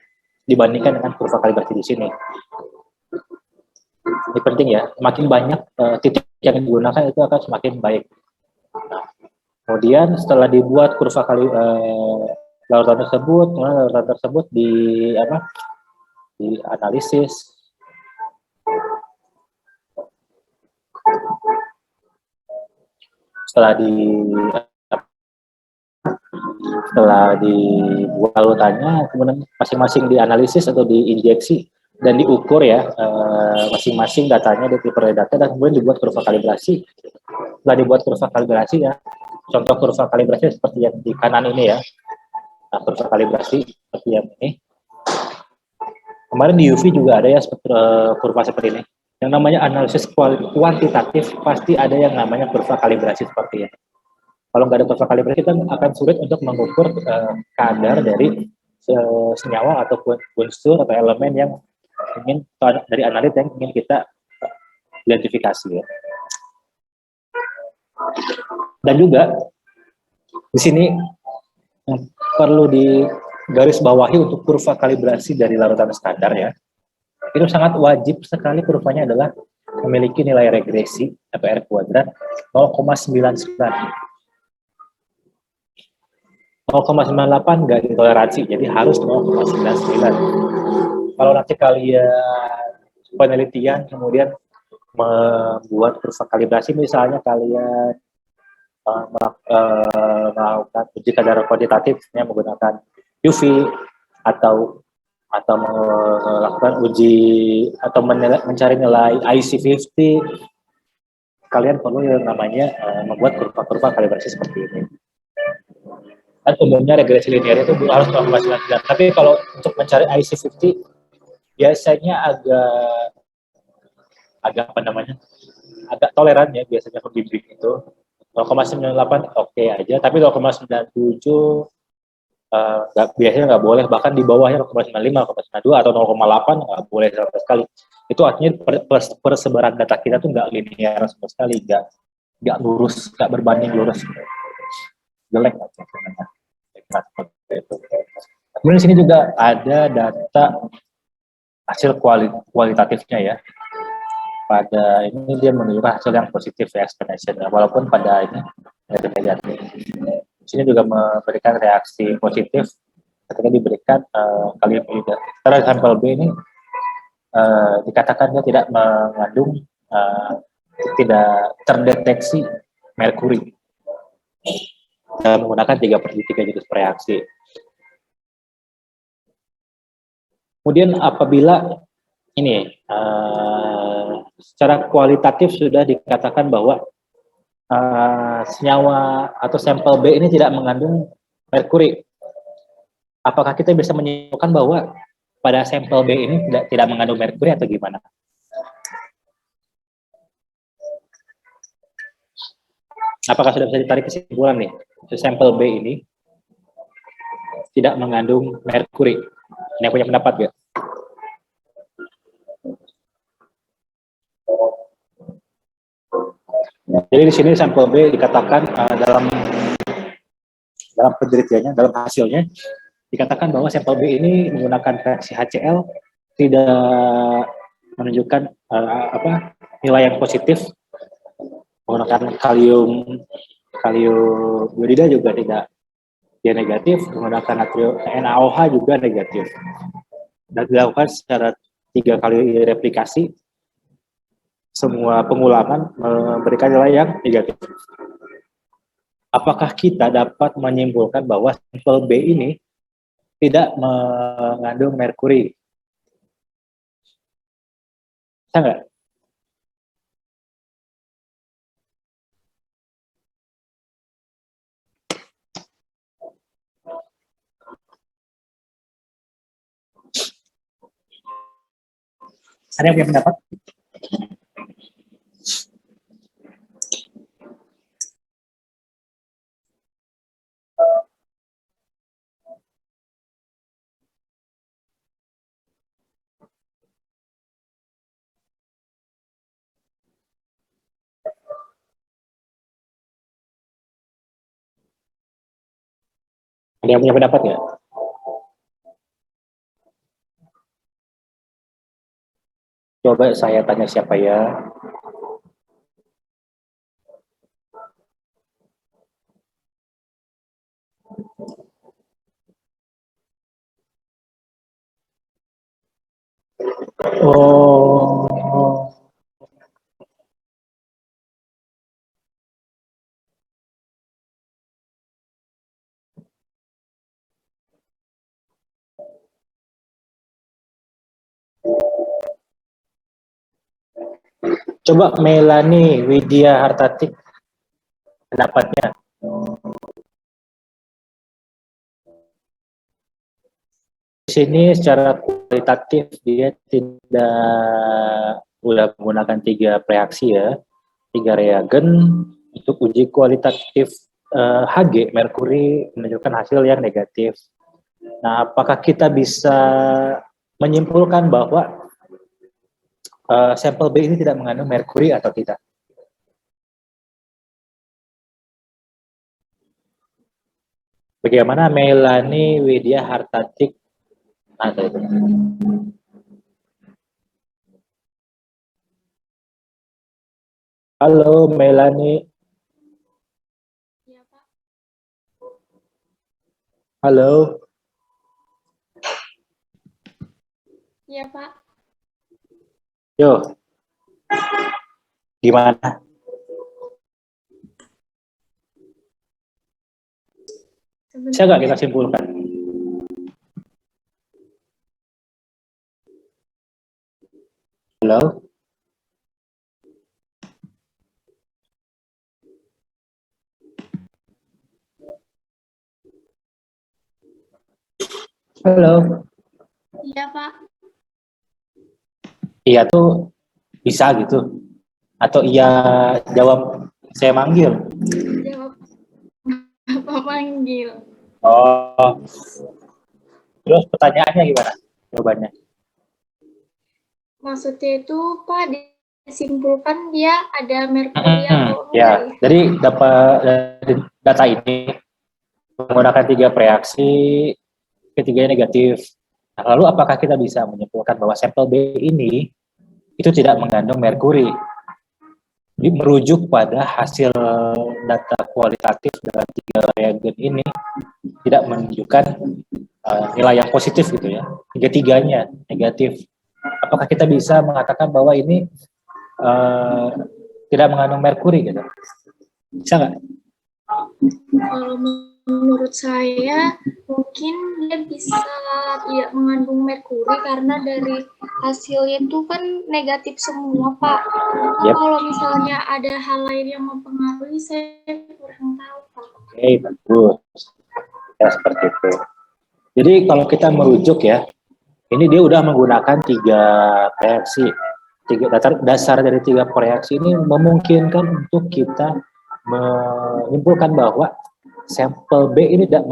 dibandingkan dengan kurva kalibrasi di sini. Ini penting ya, semakin banyak titik yang digunakan itu akan semakin baik. Nah, kemudian setelah dibuat kurva larutan tersebut dianalisis. Setelah dibuat larutannya, kemudian masing-masing dianalisis atau diinjeksi dan diukur ya, masing-masing datanya diperoleh data dan kemudian dibuat kurva kalibrasi. Setelah dibuat kurva kalibrasi ya, contoh kurva kalibrasi seperti yang di kanan ini ya. Nah, kurva kalibrasi seperti yang ini. Kemarin di UV juga ada ya kurva seperti ini. Yang namanya analisis kuantitatif pasti ada yang namanya kurva kalibrasi seperti ini. Kalau nggak ada kurva kalibrasi, kita akan sulit untuk mengukur kadar dari senyawa ataupun unsur atau elemen yang dari analit yang ingin kita identifikasi ya. Dan juga di sini yang perlu digarisbawahi untuk kurva kalibrasi dari larutan standar ya, itu sangat wajib sekali kurvanya adalah memiliki nilai regresi atau R kuadrat 0,99. 0,98 nggak ditoleransi, jadi harus 0,99. Kalau nanti kalian penelitian kemudian membuat kurva kalibrasi, misalnya kalian melakukan uji kadar kuantitatifnya menggunakan UV atau melakukan uji atau mencari nilai IC50, kalian perlu yang namanya membuat kurva-kurva kalibrasi seperti ini. Dan umumnya regresi linear itu harus 0,99. Tapi kalau untuk mencari IC50 biasanya agak agak toleran ya, biasanya pembimbing itu 0,98 oke aja, tapi 0,97 biasanya nggak boleh, bahkan di bawahnya 0,95, 0,92 atau 0,8 nggak boleh sama sekali. Itu artinya persebaran data kita tuh nggak linear sama sekali, nggak lurus, nggak berbanding lurus. Jelek. Kemudian di sini juga ada data hasil kualitatifnya ya. Pada ini dia menunjukkan hasil yang positif ya, explanation, walaupun pada ini negatif. Di sini juga memberikan reaksi positif ketika diberikan kalibrida. Secara sampel B ini dikatakan dia tidak mengandung, tidak terdeteksi merkuri menggunakan 3/3 jenis reaksi. Kemudian apabila ini secara kualitatif sudah dikatakan bahwa senyawa atau sampel B ini tidak mengandung merkuri, apakah kita bisa menyimpulkan bahwa pada sampel B ini tidak mengandung merkuri atau gimana? Apakah sudah bisa ditarik kesimpulan nih, sampel B ini tidak mengandung merkuri? Ini punya pendapat gak? Jadi di sini sampel B dikatakan dalam penelitiannya, dalam hasilnya dikatakan bahwa sampel B ini menggunakan reaksi HCl tidak menunjukkan nilai yang positif, menggunakan kalium iodida juga tidak, dia negatif, menggunakan natrium NaOH juga negatif, dan dilakukan secara 3 kali replikasi. Semua pengulangan memberikan nilai yang negatif. Apakah kita dapat menyimpulkan bahwa sampel B ini tidak mengandung merkuri? Bisa nggak? Ada yang punya pendapat? Ada yang punya pendapat nggak? Coba saya tanya siapa ya? Oh, coba Melani Widya Hartatik pendapatnya. Di sini secara kualitatif dia tidak udah menggunakan 3 reaksi ya, 3 reagen untuk uji kualitatif Hg merkuri menunjukkan hasil yang negatif. Nah, apakah kita bisa menyimpulkan bahwa sampel B ini tidak mengandung merkuri atau tidak? Bagaimana Melani Widya Hartatik? Ada itu. Halo Melani. Iya, Pak. Halo. Iya, Pak. Yo, gimana? Bisa nggak kita simpulkan? Halo? Halo? Iya, Pak. Iya tuh bisa gitu? Atau iya jawab saya manggil? Jawab Bapak manggil. Oh, terus pertanyaannya gimana? Jawabannya? Maksudnya itu, Pak, disimpulkan dia ada merkuri atau enggak Ya, ya? dari dari data ini menggunakan 3 reaksi, ketiganya negatif. Nah, lalu apakah kita bisa menyimpulkan bahwa sampel B ini itu tidak mengandung merkuri? Jadi merujuk pada hasil data kualitatif dari 3 reagen ini tidak menunjukkan nilai yang positif gitu ya. Tiga-tiganya negatif. Apakah kita bisa mengatakan bahwa ini tidak mengandung merkuri gitu? Bisa nggak? Kalau menurut saya mungkin dia bisa tidak mengandung merkuri karena dari hasilnya itu kan negatif semua, Pak. Yep. Kalau misalnya ada hal lain yang mempengaruhi, saya kurang tahu, Pak. Oke, bagus. Ya, seperti itu. Jadi kalau kita merujuk ya, ini dia udah menggunakan 3 reaksi. Dasar dari 3 reaksi ini memungkinkan untuk kita menyimpulkan bahwa sampel B ini tidak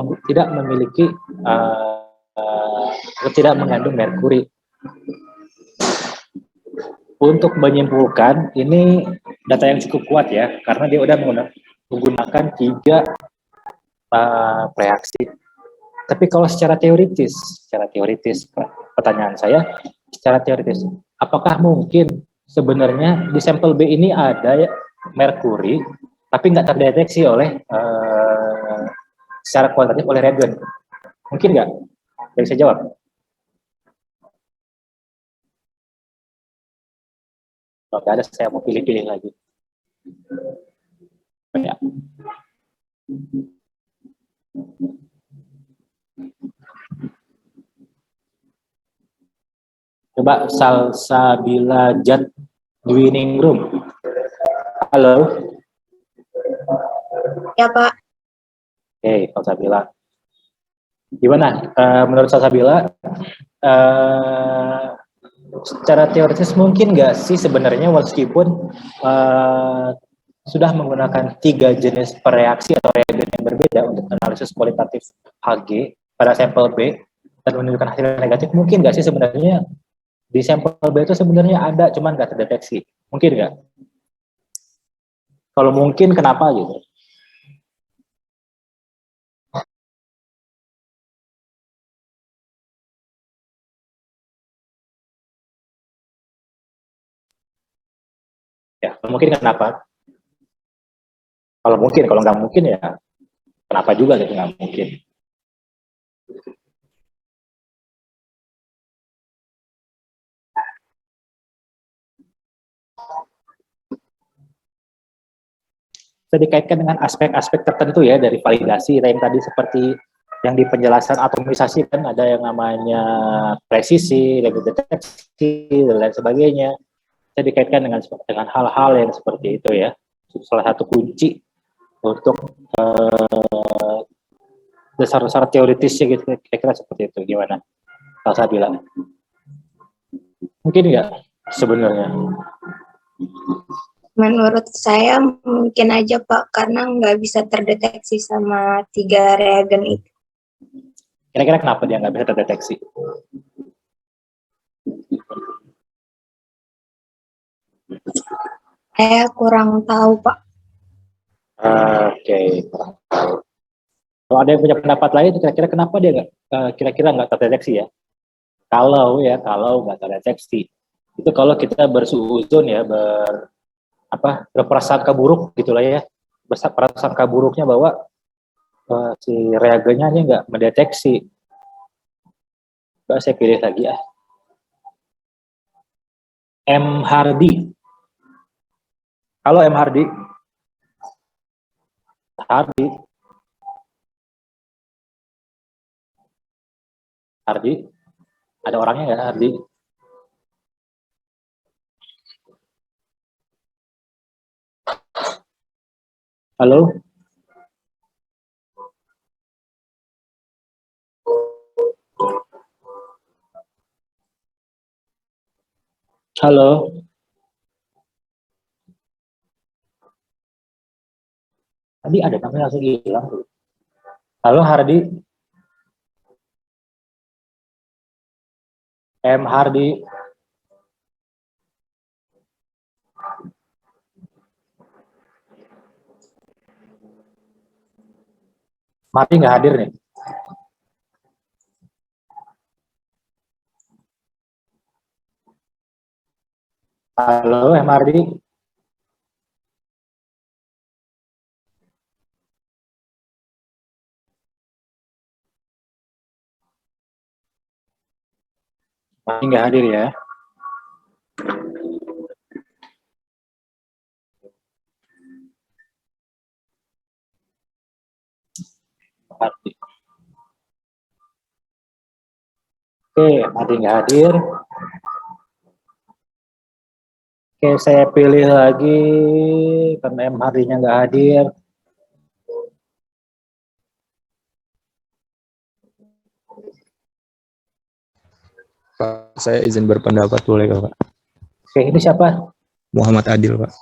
memiliki tidak mengandung merkuri. Untuk menyimpulkan ini data yang cukup kuat ya, karena dia udah menggunakan 3 reaksi. Tapi kalau secara teoritis pertanyaan saya, secara teoritis, apakah mungkin sebenarnya di sampel B ini ada ya merkuri, tapi nggak terdeteksi oleh secara kualitatif oleh reagen? Mungkin nggak? Nggak bisa jawab. Kalau nggak ada, saya mau pilih-pilih lagi. Ya. Coba Salsabila Jat Dwining Room. Halo. Ya, Pak. Oke, Salsabila. Gimana? Menurut Salsabila, secara teoritis mungkin nggak sih sebenarnya meskipun sudah menggunakan 3 jenis reaksi atau reagen yang berbeda untuk analisis kualitatif Hg pada sampel B dan menunjukkan hasil negatif, mungkin nggak sih sebenarnya di sampel B itu sebenarnya ada, cuman nggak terdeteksi? Mungkin nggak? Kalau mungkin, kenapa gitu? Ya, mungkin kenapa? Kalau mungkin, kalau nggak mungkin ya kenapa juga gitu nggak mungkin? Bisa dikaitkan dengan aspek-aspek tertentu ya dari validasi yang tadi, seperti yang di penjelasan atomisasi kan ada yang namanya presisi, level deteksi, dan lain sebagainya. Bisa dikaitkan dengan hal-hal yang seperti itu ya. Salah satu kunci untuk dasar-dasar teoritisnya gitu, kira-kira seperti itu. Gimana? Kalau bilang, mungkin nggak sebenarnya? Menurut saya mungkin aja, Pak, karena nggak bisa terdeteksi sama 3 reagen itu. Kira-kira kenapa dia nggak bisa terdeteksi? Saya kurang tahu, Pak. Oke, kurang tahu. Kalau ada yang punya pendapat lain, kira-kira kenapa dia nggak terdeteksi ya? Kalau nggak terdeteksi, itu kalau kita bersuuzon ya, berprasangka buruk gitulah ya, berprasangka buruknya bahwa si reagennya ini nggak mendeteksi. Coba saya pilih lagi ya. M. Hardy. Halo M. Hardy. Hardy. Hardy. Ada orangnya nggak Hardy? Halo? Halo? Tadi ada namanya langsung hilang. Halo Hardy? M. Hardy? Mati nggak hadir nih? Halo M. Hardy? Mati nggak hadir ya? Hardy. Oke, Hardy nggak hadir. Oke, saya pilih lagi karena M. Hardy-nya nggak hadir. Pak, saya izin berpendapat boleh Pak? Oke, ini siapa? Muhammad Adil Pak.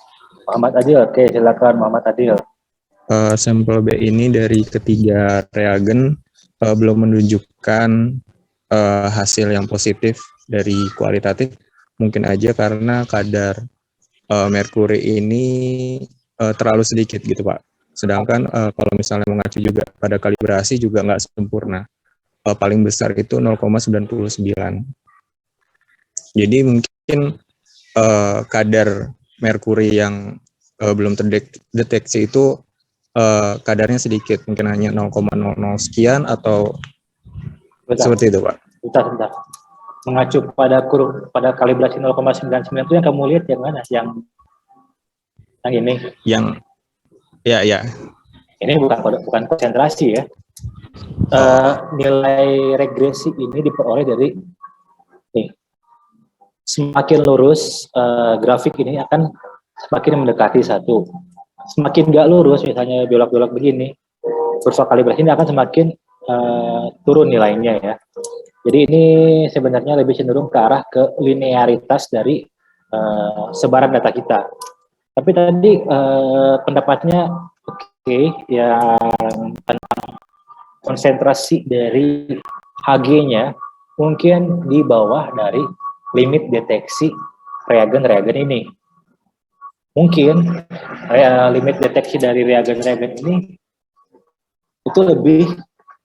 Muhammad Adil. Oke, silakan Muhammad Adil. Sampel B ini dari ketiga reagen belum menunjukkan hasil yang positif dari kualitatif. Mungkin aja karena kadar merkuri ini terlalu sedikit gitu Pak. Sedangkan kalau misalnya mengacu juga pada kalibrasi juga nggak sempurna. Paling besar itu 0,99. Jadi mungkin kadar merkuri yang belum terdeteksi itu kadarnya sedikit, mungkin hanya 0,00 sekian atau seperti itu Pak. Bentar. Mengacu pada kalibrasi 0,99 itu yang kamu lihat yang mana? Yang ini? Yang ya. Ini bukan konsentrasi ya. Nilai regresi ini diperoleh dari semakin lurus grafik ini akan semakin mendekati satu. Semakin nggak lurus, misalnya belok-belok begini, kurva kalibrasi ini akan semakin turun nilainya ya. Jadi ini sebenarnya lebih cenderung ke arah ke linearitas dari sebaran data kita. Tapi tadi pendapatnya oke, yang tentang konsentrasi dari Hg-nya mungkin di bawah dari limit deteksi reagen-reagen ini. Mungkin limit deteksi dari reagen-reagen ini itu lebih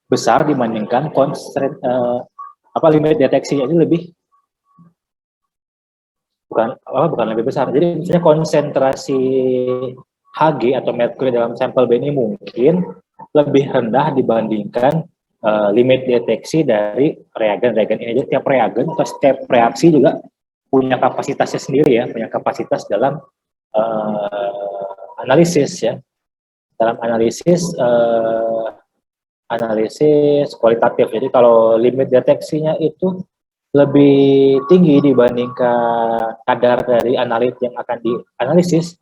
besar dibandingkan limit deteksinya itu lebih bukan lebih besar. Jadi misalnya konsentrasi Hg atau merkuri dalam sampel B ini mungkin lebih rendah dibandingkan limit deteksi dari reagen-reagen ini. Jadi setiap reagen atau setiap reaksi juga punya kapasitasnya sendiri ya, punya kapasitas dalam analisis ya. Dalam analisis kualitatif. Jadi kalau limit deteksinya itu lebih tinggi dibandingkan kadar dari analit yang akan dianalisis,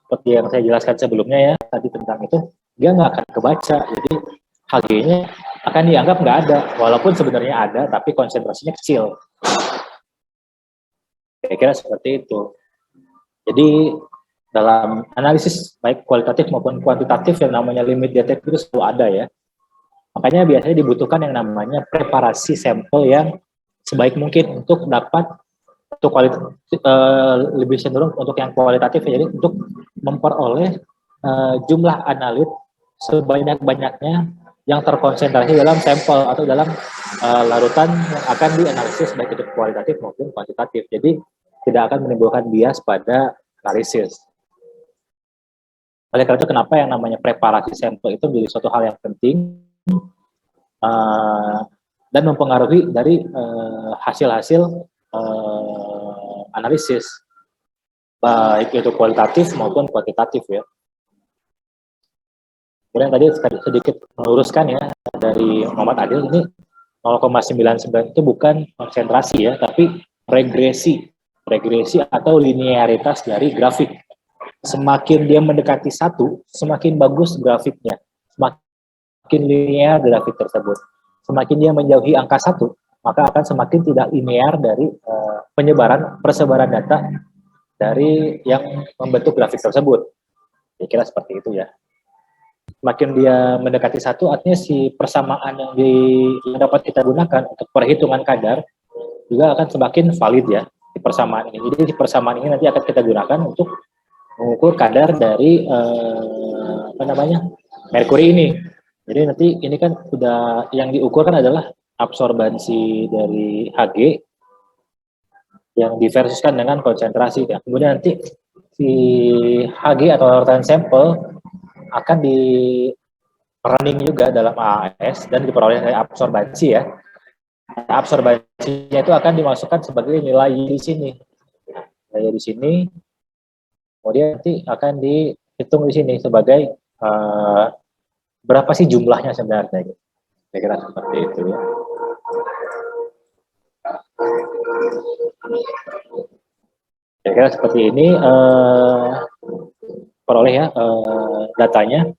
seperti yang saya jelaskan sebelumnya ya tadi tentang itu, dia nggak akan kebaca. Jadi Hg-nya akan dianggap nggak ada, walaupun sebenarnya ada, tapi konsentrasinya kecil. Kira-kira seperti itu. Jadi dalam analisis baik kualitatif maupun kuantitatif yang namanya limit deteksi itu selalu ada ya. Makanya biasanya dibutuhkan yang namanya preparasi sampel yang sebaik mungkin untuk dapat lebih cenderung untuk yang kualitatif ya. Jadi untuk memperoleh jumlah analit sebanyak-banyaknya yang terkonsentrasi dalam sampel atau dalam larutan yang akan dianalisis baik itu kualitatif maupun kuantitatif. Jadi tidak akan menimbulkan bias pada analisis. Oleh karena itu kenapa yang namanya preparasi sampel itu menjadi suatu hal yang penting dan mempengaruhi dari hasil-hasil analisis, baik itu kualitatif maupun kuantitatif ya. Kemudian tadi sedikit meluruskan ya dari Muhammad Adil, ini 0,99 itu bukan konsentrasi ya, tapi regresi atau linearitas dari grafik. Semakin dia mendekati 1, semakin bagus grafiknya, semakin linear grafik tersebut. Semakin dia menjauhi angka 1, maka akan semakin tidak linear dari persebaran data dari yang membentuk grafik tersebut. Kira-kira seperti itu ya. Semakin dia mendekati 1, artinya si persamaan yang dapat kita gunakan untuk perhitungan kadar juga akan semakin valid ya, di persamaan ini. Jadi di persamaan ini nanti akan kita gunakan untuk mengukur kadar dari merkuri ini. Jadi nanti ini kan sudah yang diukur kan adalah absorbansi dari Hg yang diversuskan dengan konsentrasi. Ya. Kemudian nanti si Hg atau larutan sampel akan di running juga dalam AAS dan diperoleh dari absorbansi ya. Absorbansinya itu akan dimasukkan sebagai nilai di sini. Nilai di sini. Kemudian nanti akan dihitung di sini sebagai berapa sih jumlahnya sebenarnya. Kira-kira seperti itu ya. Kira-kira seperti ini peroleh ya datanya.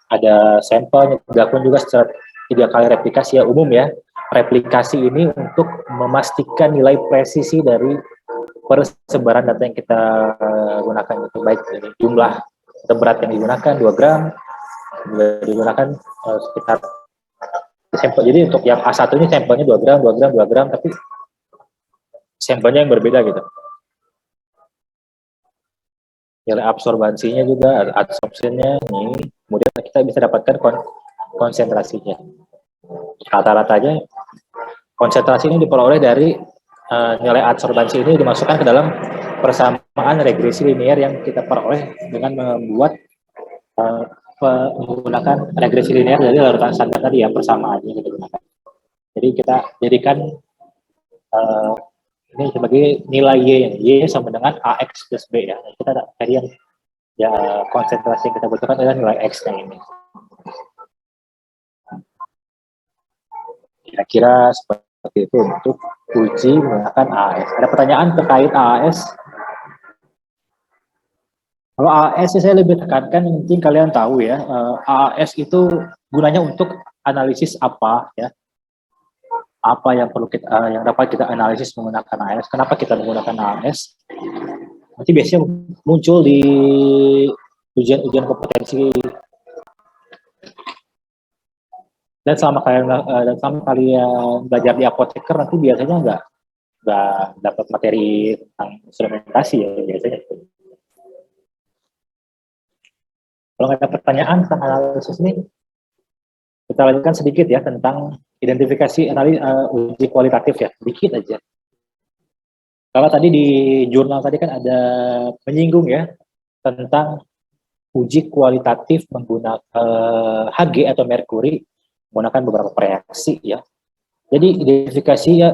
Ada sampelnya, dilakukan juga secara 3 kali replikasi ya, umum ya. Replikasi ini untuk memastikan nilai presisi dari persebaran data yang kita gunakan, itu baik dari jumlah berat yang digunakan 2 gram, digunakan sekitar sampel. Jadi untuk yang A1 ini sampelnya 2 gram, 2 gram, 2 gram, tapi sampelnya yang berbeda gitu. Nilai absorbansinya juga, adsorpsinya nih, kemudian kita bisa dapatkan konsentrasinya. Rata-ratanya konsentrasi ini diperoleh dari nilai adsorbansi ini dimasukkan ke dalam persamaan regresi linear yang kita peroleh dengan membuat menggunakan regresi linear dari larutan standar tadi ya, persamaannya kita gunakan. Jadi kita jadikan ini sebagai nilai Y sama dengan AX plus B ya. Kita tadi yang ya konsentrasi yang kita butuhkan adalah nilai X-nya ini. Kira-kira seperti itu untuk uji menggunakan AAS. Ada pertanyaan terkait AAS? Kalau AAS saya lebih tekankan, mungkin kalian tahu ya, AAS itu gunanya untuk analisis apa ya? Apa yang perlu yang dapat kita analisis menggunakan AAS? Kenapa kita menggunakan AAS? Nanti biasanya muncul di ujian kompetensi. Dan selama kalian belajar di apoteker, nanti biasanya nggak dapat materi tentang instrumentasi ya biasanya. Kalau nggak ada pertanyaan tentang analisis ini, kita lanjutkan sedikit ya tentang identifikasi uji kualitatif ya, sedikit aja. Kalau tadi di jurnal tadi kan ada menyinggung ya tentang uji kualitatif menggunakan Hg atau merkuri menggunakan beberapa reaksi ya. Jadi identifikasi ya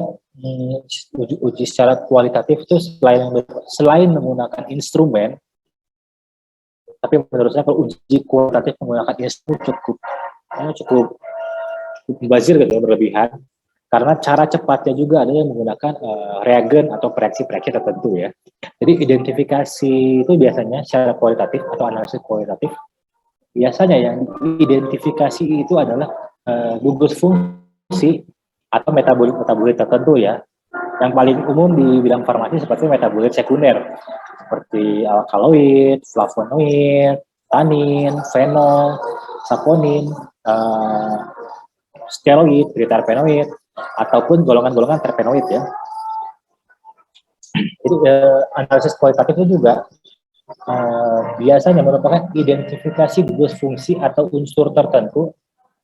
uji secara kualitatif itu selain menggunakan instrumen, tapi menurut saya kalau uji kualitatif menggunakan instrumen cukup mubazir gitu, berlebihan. Karena cara cepatnya juga ada yang menggunakan reagen atau reaksi-reaksi tertentu ya. Jadi identifikasi itu biasanya secara kualitatif atau analisis kualitatif, biasanya yang diidentifikasi itu adalah gugus fungsi atau metabolit tertentu ya. Yang paling umum di bidang farmasi seperti metabolit sekunder, seperti alkaloid, flavonoid, tanin, fenol, saponin, steroid, triterpenoid, ataupun golongan-golongan terpenoid ya. Jadi analisis kualitatif itu juga biasanya merupakan identifikasi gugus fungsi atau unsur tertentu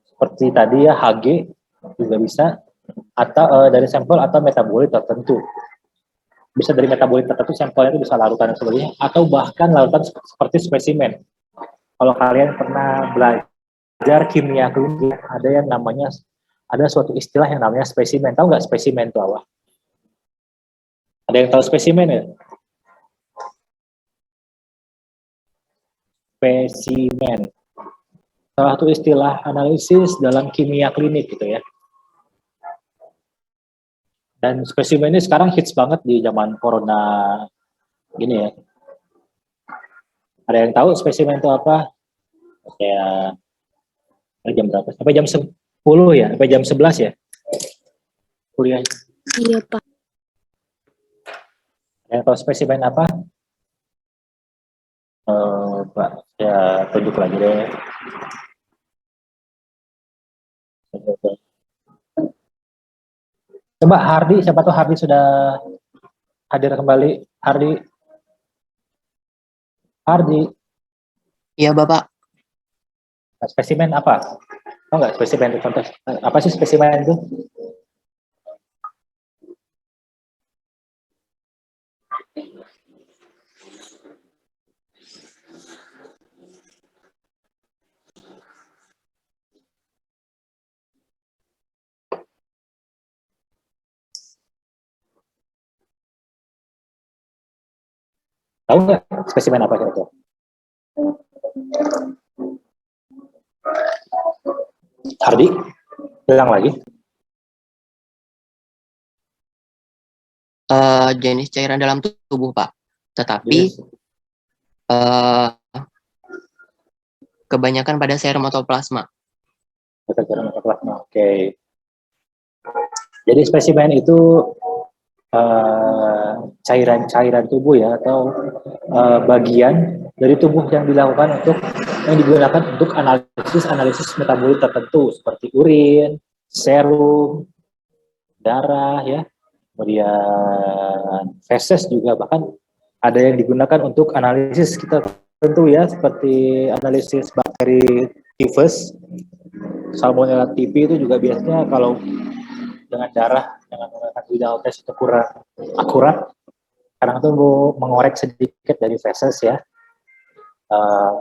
seperti tadi ya Hg juga bisa, atau dari sampel atau metabolit tertentu. bisa dari metabolit tertentu, sampelnya itu bisa larutan dan sebagainya, atau bahkan larutan seperti spesimen. Kalau kalian pernah belajar kimia klinik, ada yang namanya, ada suatu istilah yang namanya spesimen. Tahu nggak spesimen itu apa? Ada yang tahu spesimen ya? Spesimen. Salah satu istilah analisis dalam kimia klinik gitu ya. Dan spesimen ini sekarang hits banget di zaman corona gini ya. Ada yang tahu spesimen itu apa? Kayak jam berapa? Sampai jam 10 ya? Sampai jam 11 ya? Kuliah. Iya, Pak. Ada yang tahu spesimen apa? Pak, ya tunjuk lagi deh. Coba Hardi, siapa tuh Hardi sudah hadir kembali? Hardi. Iya, Bapak. Spesimen apa? Tahu nggak spesimen itu? Contoh, apa sih spesimen itu? Tahu nggak spesimen apa itu? Hardi, bilang lagi. Jenis cairan dalam tubuh, Pak. Tetapi Yes. kebanyakan pada serum atau plasma. Oke. Jadi spesimen itu cairan tubuh ya, atau bagian dari tubuh yang digunakan untuk analisis metabolit tertentu seperti urin, serum, darah ya, kemudian feses juga, bahkan ada yang digunakan untuk analisis kita tentu ya, seperti analisis bakteri tifus, salmonella typhi itu juga biasanya kalau dengan darah, dengan menggunakan without test itu kurang akurat. Kadang itu mengorek sedikit dari feses ya.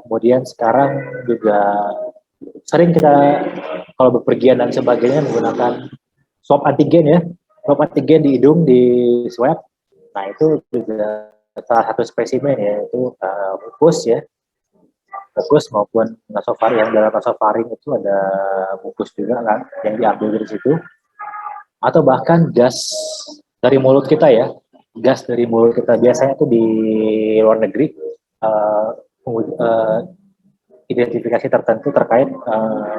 Kemudian sekarang juga sering kita kalau bepergian dan sebagainya menggunakan swab antigen ya, swab antigen di hidung, di swab. Nah itu juga salah satu spesimen ya, itu mukus ya, mukus maupun nasofaring. Yang dalam nasofaring itu ada mukus juga kan yang diambil dari situ, atau bahkan gas dari mulut kita ya, gas dari mulut kita biasanya itu di luar negeri identifikasi tertentu terkait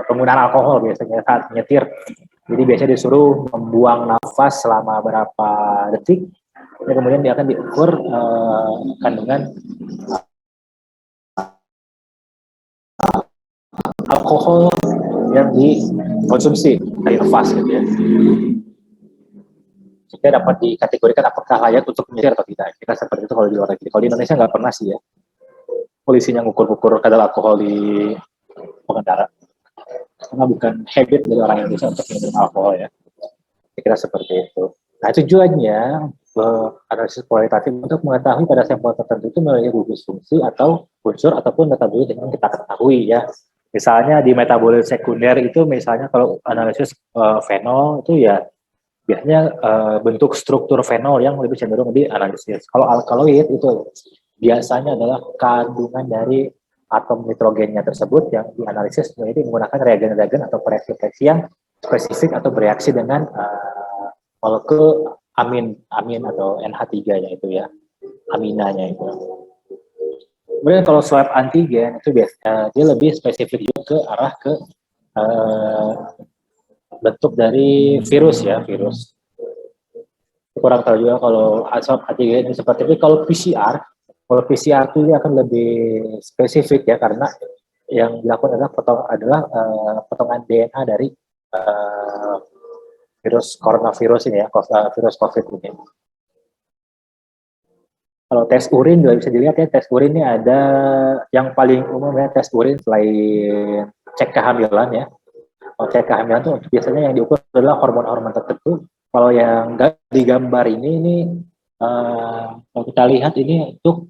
penggunaan alkohol biasanya saat nyetir. Jadi biasanya disuruh membuang nafas selama berapa detik, dan kemudian dia akan diukur kandungan alkohol yang dikonsumsi dari nafas gitu ya. Sehingga dapat dikategorikan apakah layak untuk menyetir atau tidak. Kita seperti itu kalau di luar negeri. Kalau di Indonesia nggak pernah sih ya, polisinya ngukur-ngukur kadar alkohol di pengendara, karena bukan habit dari orang Indonesia untuk minum alkohol ya. Kira seperti itu. Nah tujuannya analisis kualitatif untuk mengetahui pada sampel tertentu itu memiliki gugus fungsi atau unsur ataupun metabolit yang kita ketahui ya. Misalnya di metabolit sekunder itu, misalnya kalau analisis fenol itu ya biasanya bentuk struktur fenol yang lebih cenderung dianalisis. Kalau alkaloid itu biasanya adalah kandungan dari atom nitrogennya tersebut yang dianalisis menjadi menggunakan reagen-reagen atau reaksi yang spesifik atau bereaksi dengan molekul amin atau NH3-nya itu ya, aminanya itu. Kemudian kalau swab antigen itu biasanya dia lebih spesifik juga ke arah ke bentuk dari virus ya, virus. Kurang tahu juga kalau swab antigen itu seperti itu. Kalau PCR itu dia akan lebih spesifik ya, karena yang dilakukan adalah potongan DNA dari virus coronavirus ini ya, virus COVID ini. Kalau tes urin juga bisa dilihat ya, tes urin ini ada yang paling umum ya, tes urin selain cek kehamilan ya. Kalau cek kehamilan itu biasanya yang diukur adalah hormon-hormon tertentu. Kalau yang digambar ini Kalau kita lihat ini untuk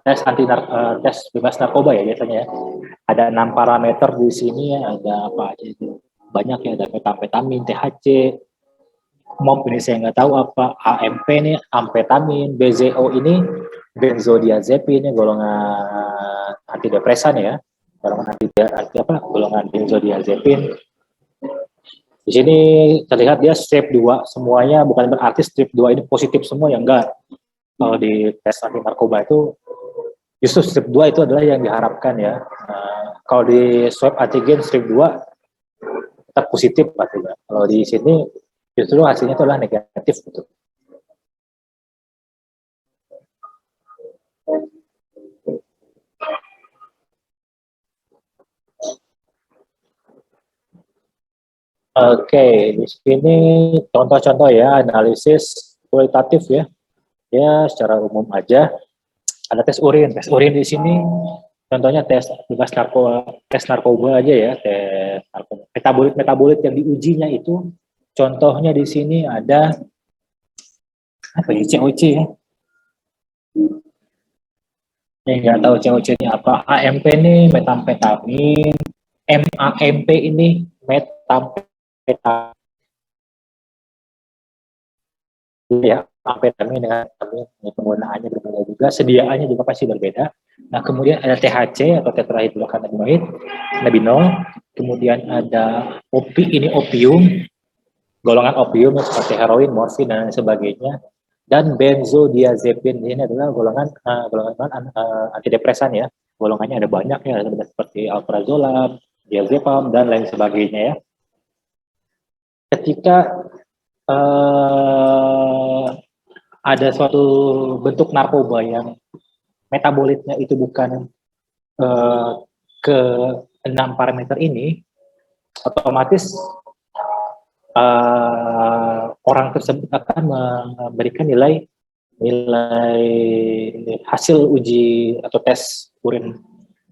tes tes bebas narkoba ya biasanya ya. Ada 6 parameter di sini ya, ada apa aja itu. Banyak ya, ada metamfetamin, THC, MOP ini saya nggak tahu apa, AMP ini amfetamin, BZO ini benzodiazepin ini golongan antidepresan ya, golongan golongan benzodiazepin. Di sini terlihat dia strip 2 semuanya, bukan berarti strip 2 ini positif semua ya, enggak. Kalau di tes anti narkoba itu justru strip 2 itu adalah yang diharapkan ya. Kalau di swab antigen strip 2 tetap positif pastinya. Kalau di sini justru hasilnya itu adalah negatif gitu. Oke, di sini contoh-contoh ya analisis kualitatif ya. Ya, secara umum aja. Ada tes urin. Tes urin di sini contohnya tes bebas tes narkoba aja ya, tes narkoba. Metabolit yang diujinya itu contohnya di sini ada apa ya, COC ya. Ini nggak tahu COC ini apa. AMP ini metamfetamin, MAMP ini metamfetamin ya, amfetamin dengan penggunaannya berbeda juga, sediaannya juga pasti berbeda. Nah, kemudian ada THC atau tetrahidrokannabinoid, nabinol, kemudian ada ini opium, golongan opium seperti heroin, morfin dan sebagainya, dan benzodiazepin ini adalah golongan antidepresan ya. Golongannya ada banyak ya, seperti alprazolam, diazepam dan lain sebagainya ya. Ketika ada suatu bentuk narkoba yang metabolitnya itu bukan ke 6 parameter ini, otomatis orang tersebut akan memberikan nilai hasil uji atau tes urin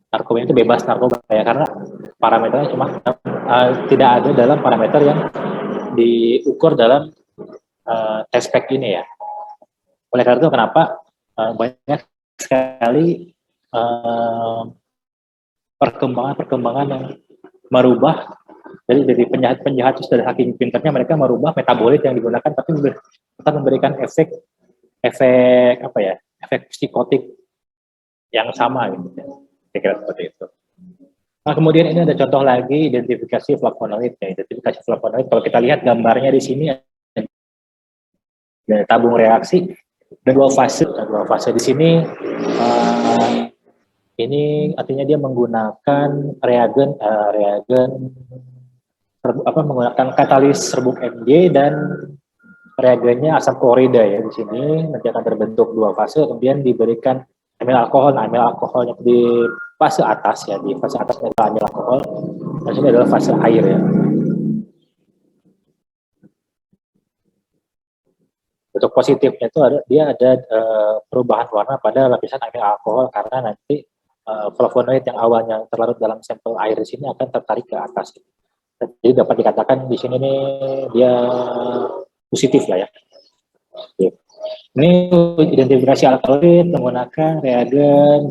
narkoba itu bebas narkoba ya, karena parameternya cuma tidak ada dalam parameter yang diukur dalam test pack ini ya. Oleh karena itu kenapa banyak sekali perkembangan yang merubah dari penjahat itu dari saking pintarnya mereka merubah metabolit yang digunakan, tapi tetap memberikan efek psikotik yang sama gitu ya. Saya kira seperti itu. Nah, kemudian ini ada contoh lagi identifikasi flavonoid ya. Identifikasi flavonoid kalau kita lihat gambarnya di sini ada tabung reaksi dan dua fase di sini. Ini artinya dia menggunakan reagen menggunakan katalis serbuk Mg dan reagennya asam klorida ya di sini, nanti akan terbentuk dua fase, kemudian diberikan amil alkoholnya di fase atas ya, di fase atas adalah amil alkohol, dan ini adalah fase air ya. Untuk positifnya itu dia ada perubahan warna pada lapisan amil alkohol karena nanti flavonoid yang awalnya terlarut dalam sampel air di sini akan tertarik ke atas. Jadi dapat dikatakan di sini nih dia positif lah ya. Ini identifikasi alkaloid menggunakan reagen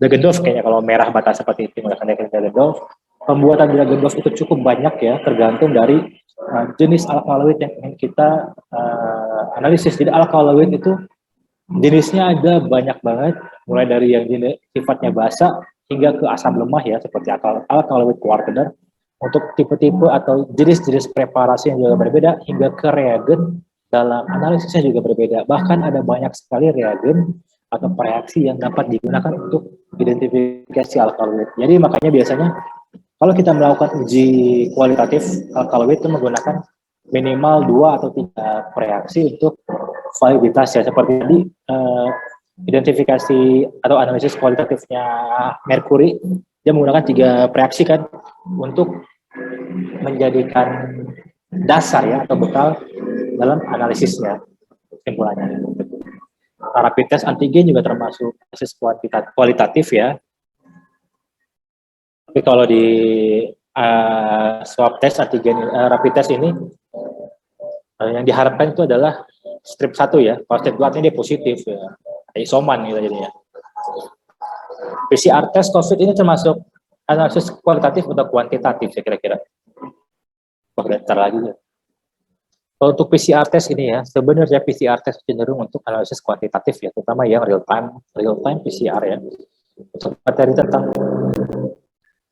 Dagendorf kayaknya, kalau merah bata seperti itu menggunakan reagen Dagendorf. Pembuatan Dagendorf itu cukup banyak ya, tergantung dari jenis alkaloid yang ingin kita analisis. Jadi alkaloid itu jenisnya ada banyak banget, mulai dari yang jenis sifatnya basa hingga ke asam lemah ya, seperti alkaloid kuartener. Untuk tipe-tipe atau jenis-jenis preparasi yang juga berbeda, hingga ke reagen dalam analisisnya juga berbeda. Bahkan ada banyak sekali reagen atau reaksi yang dapat digunakan untuk identifikasi alkaloid. Jadi makanya biasanya kalau kita melakukan uji kualitatif alkaloid itu menggunakan minimal 2 atau 3 reaksi untuk validitas ya. Seperti tadi identifikasi atau analisis kualitatifnya merkuri, dia menggunakan 3 reaksi kan untuk menjadikan dasar ya atau bekal dalam analisisnya, kesimpulannya. Rapid test antigen juga termasuk analisis kualitatif ya. Tapi kalau di swab test antigen rapid test ini yang diharapkan itu adalah strip 1 ya. Kalau strip 2 artinya dia positif ya. Isoman gitu jadinya. PCR test COVID ini termasuk analisis kualitatif atau kuantitatif ya kira-kira? Bentar lagi ya. Kalau untuk PCR test ini ya, sebenarnya PCR test cenderung untuk analisis kuantitatif ya, terutama yang real time PCR ya. Untuk materi tentang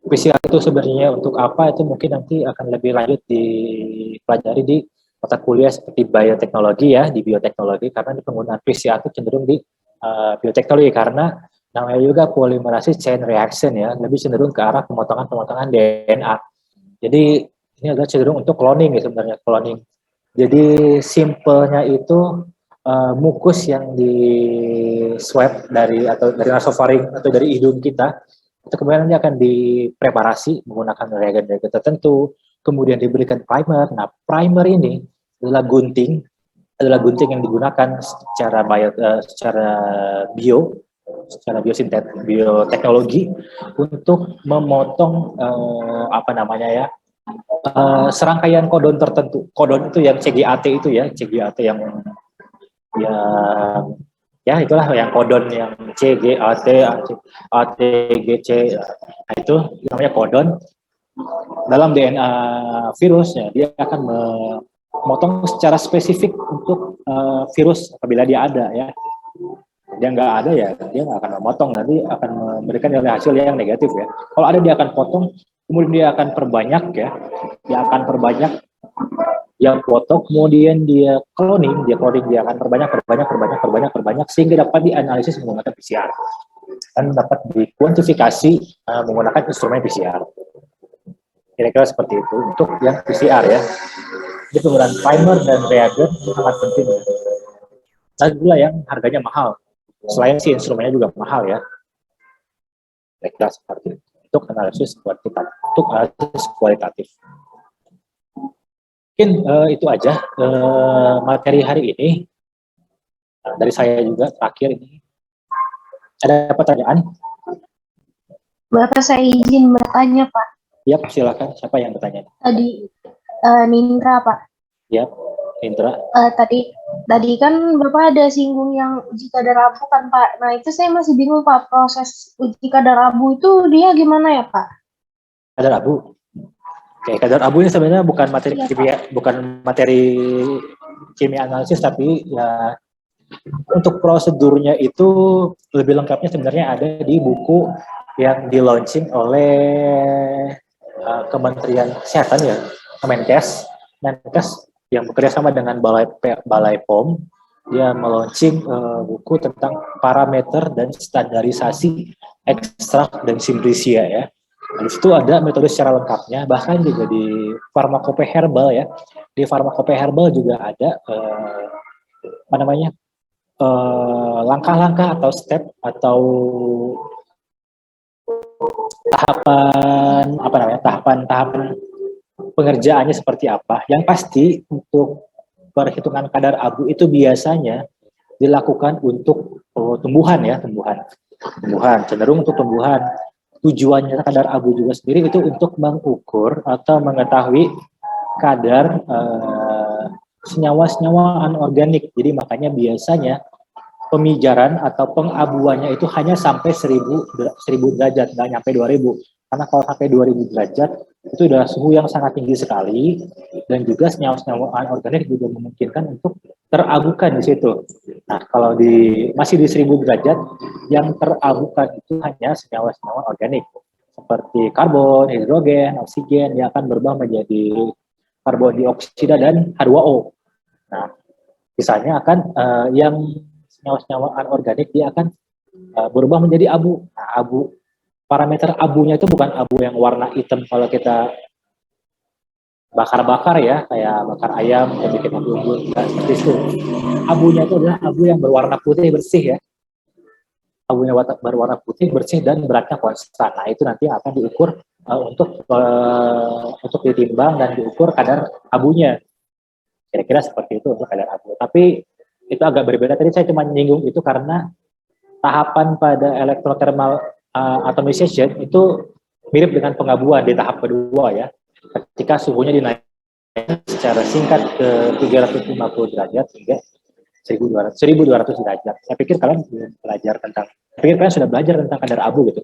PCR itu sebenarnya untuk apa itu mungkin nanti akan lebih lanjut dipelajari di mata kuliah seperti bioteknologi ya, di bioteknologi, karena di penggunaan PCR itu cenderung di bioteknologi karena namanya juga polymerase chain reaction ya, lebih cenderung ke arah pemotongan DNA. Jadi ini adalah cenderung untuk cloning ya sebenarnya, cloning. Jadi simpelnya itu mukus yang di swab dari nasofaring atau dari hidung kita, itu kemudian nanti akan dipreparasi menggunakan reagen-reagen tertentu, kemudian diberikan primer. Nah, primer ini adalah gunting yang digunakan secara bioteknologi untuk memotong serangkaian kodon tertentu. Kodon itu yang CGAT itu ya, CGAT yang ya itulah yang kodon yang CGAT, ATGC, nah itu namanya kodon. Dalam DNA virusnya dia akan memotong secara spesifik untuk virus apabila dia ada ya. Dia nggak ada ya dia nggak akan memotong, nanti akan memberikan nilai hasil yang negatif ya. Kalau ada dia akan potong, kemudian dia akan perbanyak ya, dia potong, kemudian dia cloning, dia akan perbanyak sehingga dapat dianalisis menggunakan PCR dan dapat dikuantifikasi menggunakan instrumen PCR. Kira-kira seperti itu untuk yang PCR ya. Jadi penggunaan primer dan reagen itu sangat penting. Dan pula yang harganya mahal. Selain si instrumennya juga mahal ya. Kira-kira seperti itu. Untuk analisis kualitatif. Mungkin itu aja materi hari ini. Dari saya juga terakhir ini. Ada pertanyaan? Bapak saya izin bertanya, Pak. Yap, silakan. Siapa yang bertanya? Tadi Nindra, Pak. Yap, Nindra. Tadi kan Bapak ada singgung yang uji kadar abu kan, Pak. Nah, itu saya masih bingung, Pak. Proses uji kadar abu itu dia gimana ya, Pak? Kadar abu. Oke, kadar abu ini sebenarnya bukan materi kimia, bukan materi kimia analisis, tapi ya untuk prosedurnya itu lebih lengkapnya sebenarnya ada di buku yang di-launching oleh Kementerian Kesehatan ya, Menkes yang bekerja sama dengan Balai POM. Dia meluncing buku tentang parameter dan standarisasi ekstrak dan simrisia ya. Di situ ada metode secara lengkapnya, bahkan juga di farmakope herbal ya. Di farmakope herbal juga ada langkah-langkah atau step atau tahapan pengerjaannya seperti apa. Yang pasti untuk perhitungan kadar abu itu biasanya dilakukan untuk tumbuhan, cenderung untuk tumbuhan. Tujuannya kadar abu juga sendiri itu untuk mengukur atau mengetahui kadar senyawa-senyawa anorganik. Jadi makanya biasanya pemijaran atau pengabuannya itu hanya sampai 1000 derajat, nggak nyampe 2000. Karena kalau sampai 2000 derajat itu udah suhu yang sangat tinggi sekali, dan juga senyawa-senyawa anorganik juga memungkinkan untuk terabukan di situ. Nah, kalau masih di 1000 derajat, yang terabukan itu hanya senyawa-senyawa organik seperti karbon, hidrogen, oksigen yang akan berubah menjadi karbon dioksida dan H2O. Nah, sisanya akan yang senyawa-senyawa anorganik dia akan berubah menjadi abu. Nah, parameter abunya itu bukan abu yang warna hitam kalau kita bakar-bakar ya, kayak bakar ayam atau bikin abu unggun, seperti itu. Abunya itu adalah abu yang berwarna putih bersih ya. Abunya berwarna putih bersih dan beratnya konstan. Nah, itu nanti akan diukur untuk ditimbang dan diukur kadar abunya. Kira-kira seperti itu untuk kadar abu. Tapi itu agak berbeda. Tadi saya cuma nyinggung itu karena tahapan pada electrothermal atomization itu mirip dengan pengabuan di tahap kedua ya. Ketika suhunya dinaikkan secara singkat ke 350 derajat hingga 1200 derajat. Saya pikir kalian sudah belajar tentang kadar abu gitu.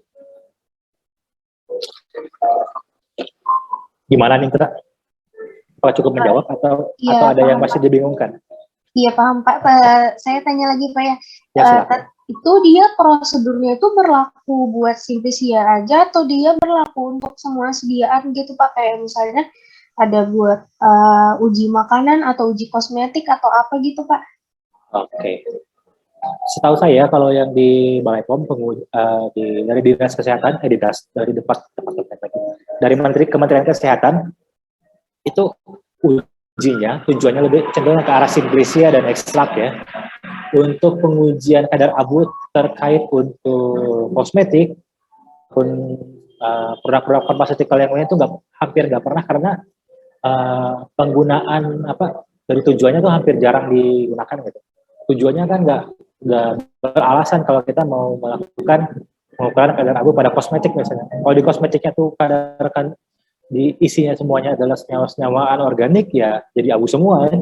Gimana nih, Tra? Apakah cukup menjawab atau Iya, ada yang paham, masih Pak. dibingungkan? Iya paham Pak. Saya tanya lagi Pak ya. Ya, silakan. Itu dia prosedurnya itu berlaku buat Simplisia aja atau dia berlaku untuk semua sediaan gitu Pak? Kayak misalnya ada buat uji makanan atau uji kosmetik atau apa gitu Pak? Oke. Setahu saya kalau yang di Balai POM dari Dinas Kesehatan, dari Kementerian Kesehatan itu ujinya tujuannya lebih cenderung ke arah simplisia dan ekstrak ya. Untuk pengujian kadar abu terkait untuk kosmetik pun produk-produk farmaseutical yang lain itu hampir nggak pernah, karena penggunaan dari tujuannya tuh hampir jarang digunakan gitu. Tujuannya kan nggak beralasan kalau kita mau melakukan pengukuran kadar abu pada kosmetik misalnya. Kalau di kosmetiknya tuh kadar kan di isinya semuanya adalah senyawa-senyawaan organik, ya jadi abu semua ya.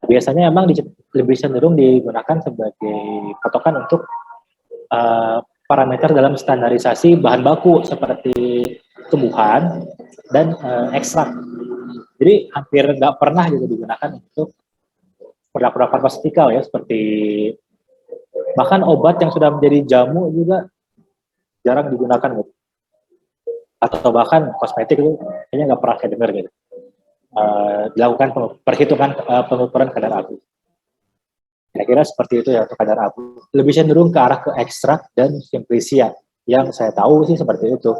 Biasanya emang lebih cenderung digunakan sebagai patokan untuk parameter dalam standarisasi bahan baku seperti tumbuhan dan ekstrak. Jadi hampir nggak pernah gitu digunakan untuk produk-produk farmaseutical ya, seperti bahkan obat yang sudah menjadi jamu juga jarang digunakan gitu. Atau bahkan kosmetik itu kayaknya nggak pernah saya dengar gitu. Dilakukan perhitungan pengukuran kadar abu. Kira-kira seperti itu ya untuk kadar abu. Lebih cenderung ke arah ke ekstrak dan simplisia. Yang saya tahu sih seperti itu.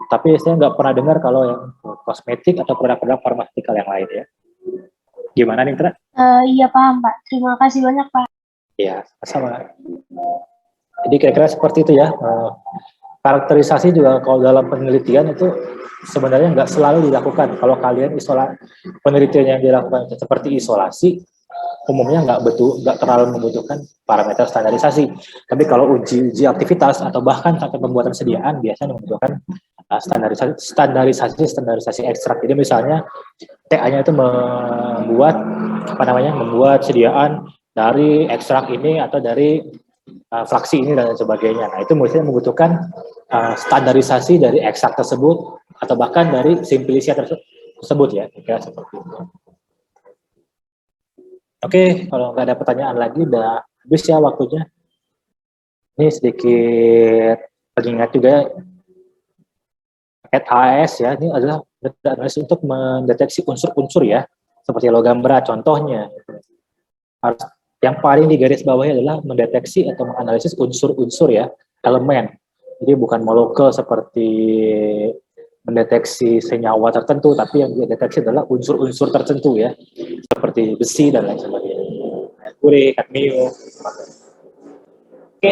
Tapi saya nggak pernah dengar kalau yang kosmetik atau produk-produk farmaseutical yang lain ya. Gimana nih, Tra? Iya paham Pak. Terima kasih banyak Pak. Ya, sama. Jadi kira-kira seperti itu ya. Karakterisasi juga kalau dalam penelitian itu sebenarnya nggak selalu dilakukan. Kalau kalian penelitian yang dilakukan seperti isolasi, umumnya nggak terlalu membutuhkan parameter standarisasi. Tapi kalau uji aktivitas atau bahkan sampai pembuatan sediaan biasanya membutuhkan standarisasi ekstrak. Jadi misalnya TA-nya itu membuat sediaan dari ekstrak ini atau dari fraksi ini dan sebagainya. Nah, itu mestinya membutuhkan standarisasi dari ekstrak tersebut atau bahkan dari simplisia tersebut ya, kira seperti itu. Oke, kalau nggak ada pertanyaan lagi, udah habis ya waktunya. Ini sedikit pengingat juga, AS ya, ini adalah analisis untuk mendeteksi unsur-unsur ya, seperti logam berat contohnya. Yang paling di garis bawahnya adalah mendeteksi atau menganalisis unsur-unsur ya, elemen. Jadi bukan molekul seperti mendeteksi senyawa tertentu, tapi yang dideteksi adalah unsur-unsur tertentu ya, seperti besi dan lain sebagainya. Merkuri, kadmium. Oke,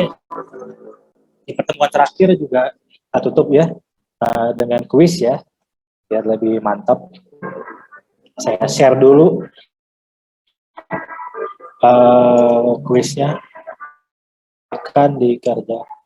di pertemuan terakhir juga kita tutup ya dengan kuis ya, biar lebih mantap. Saya share dulu kuisnya akan dikerjakan.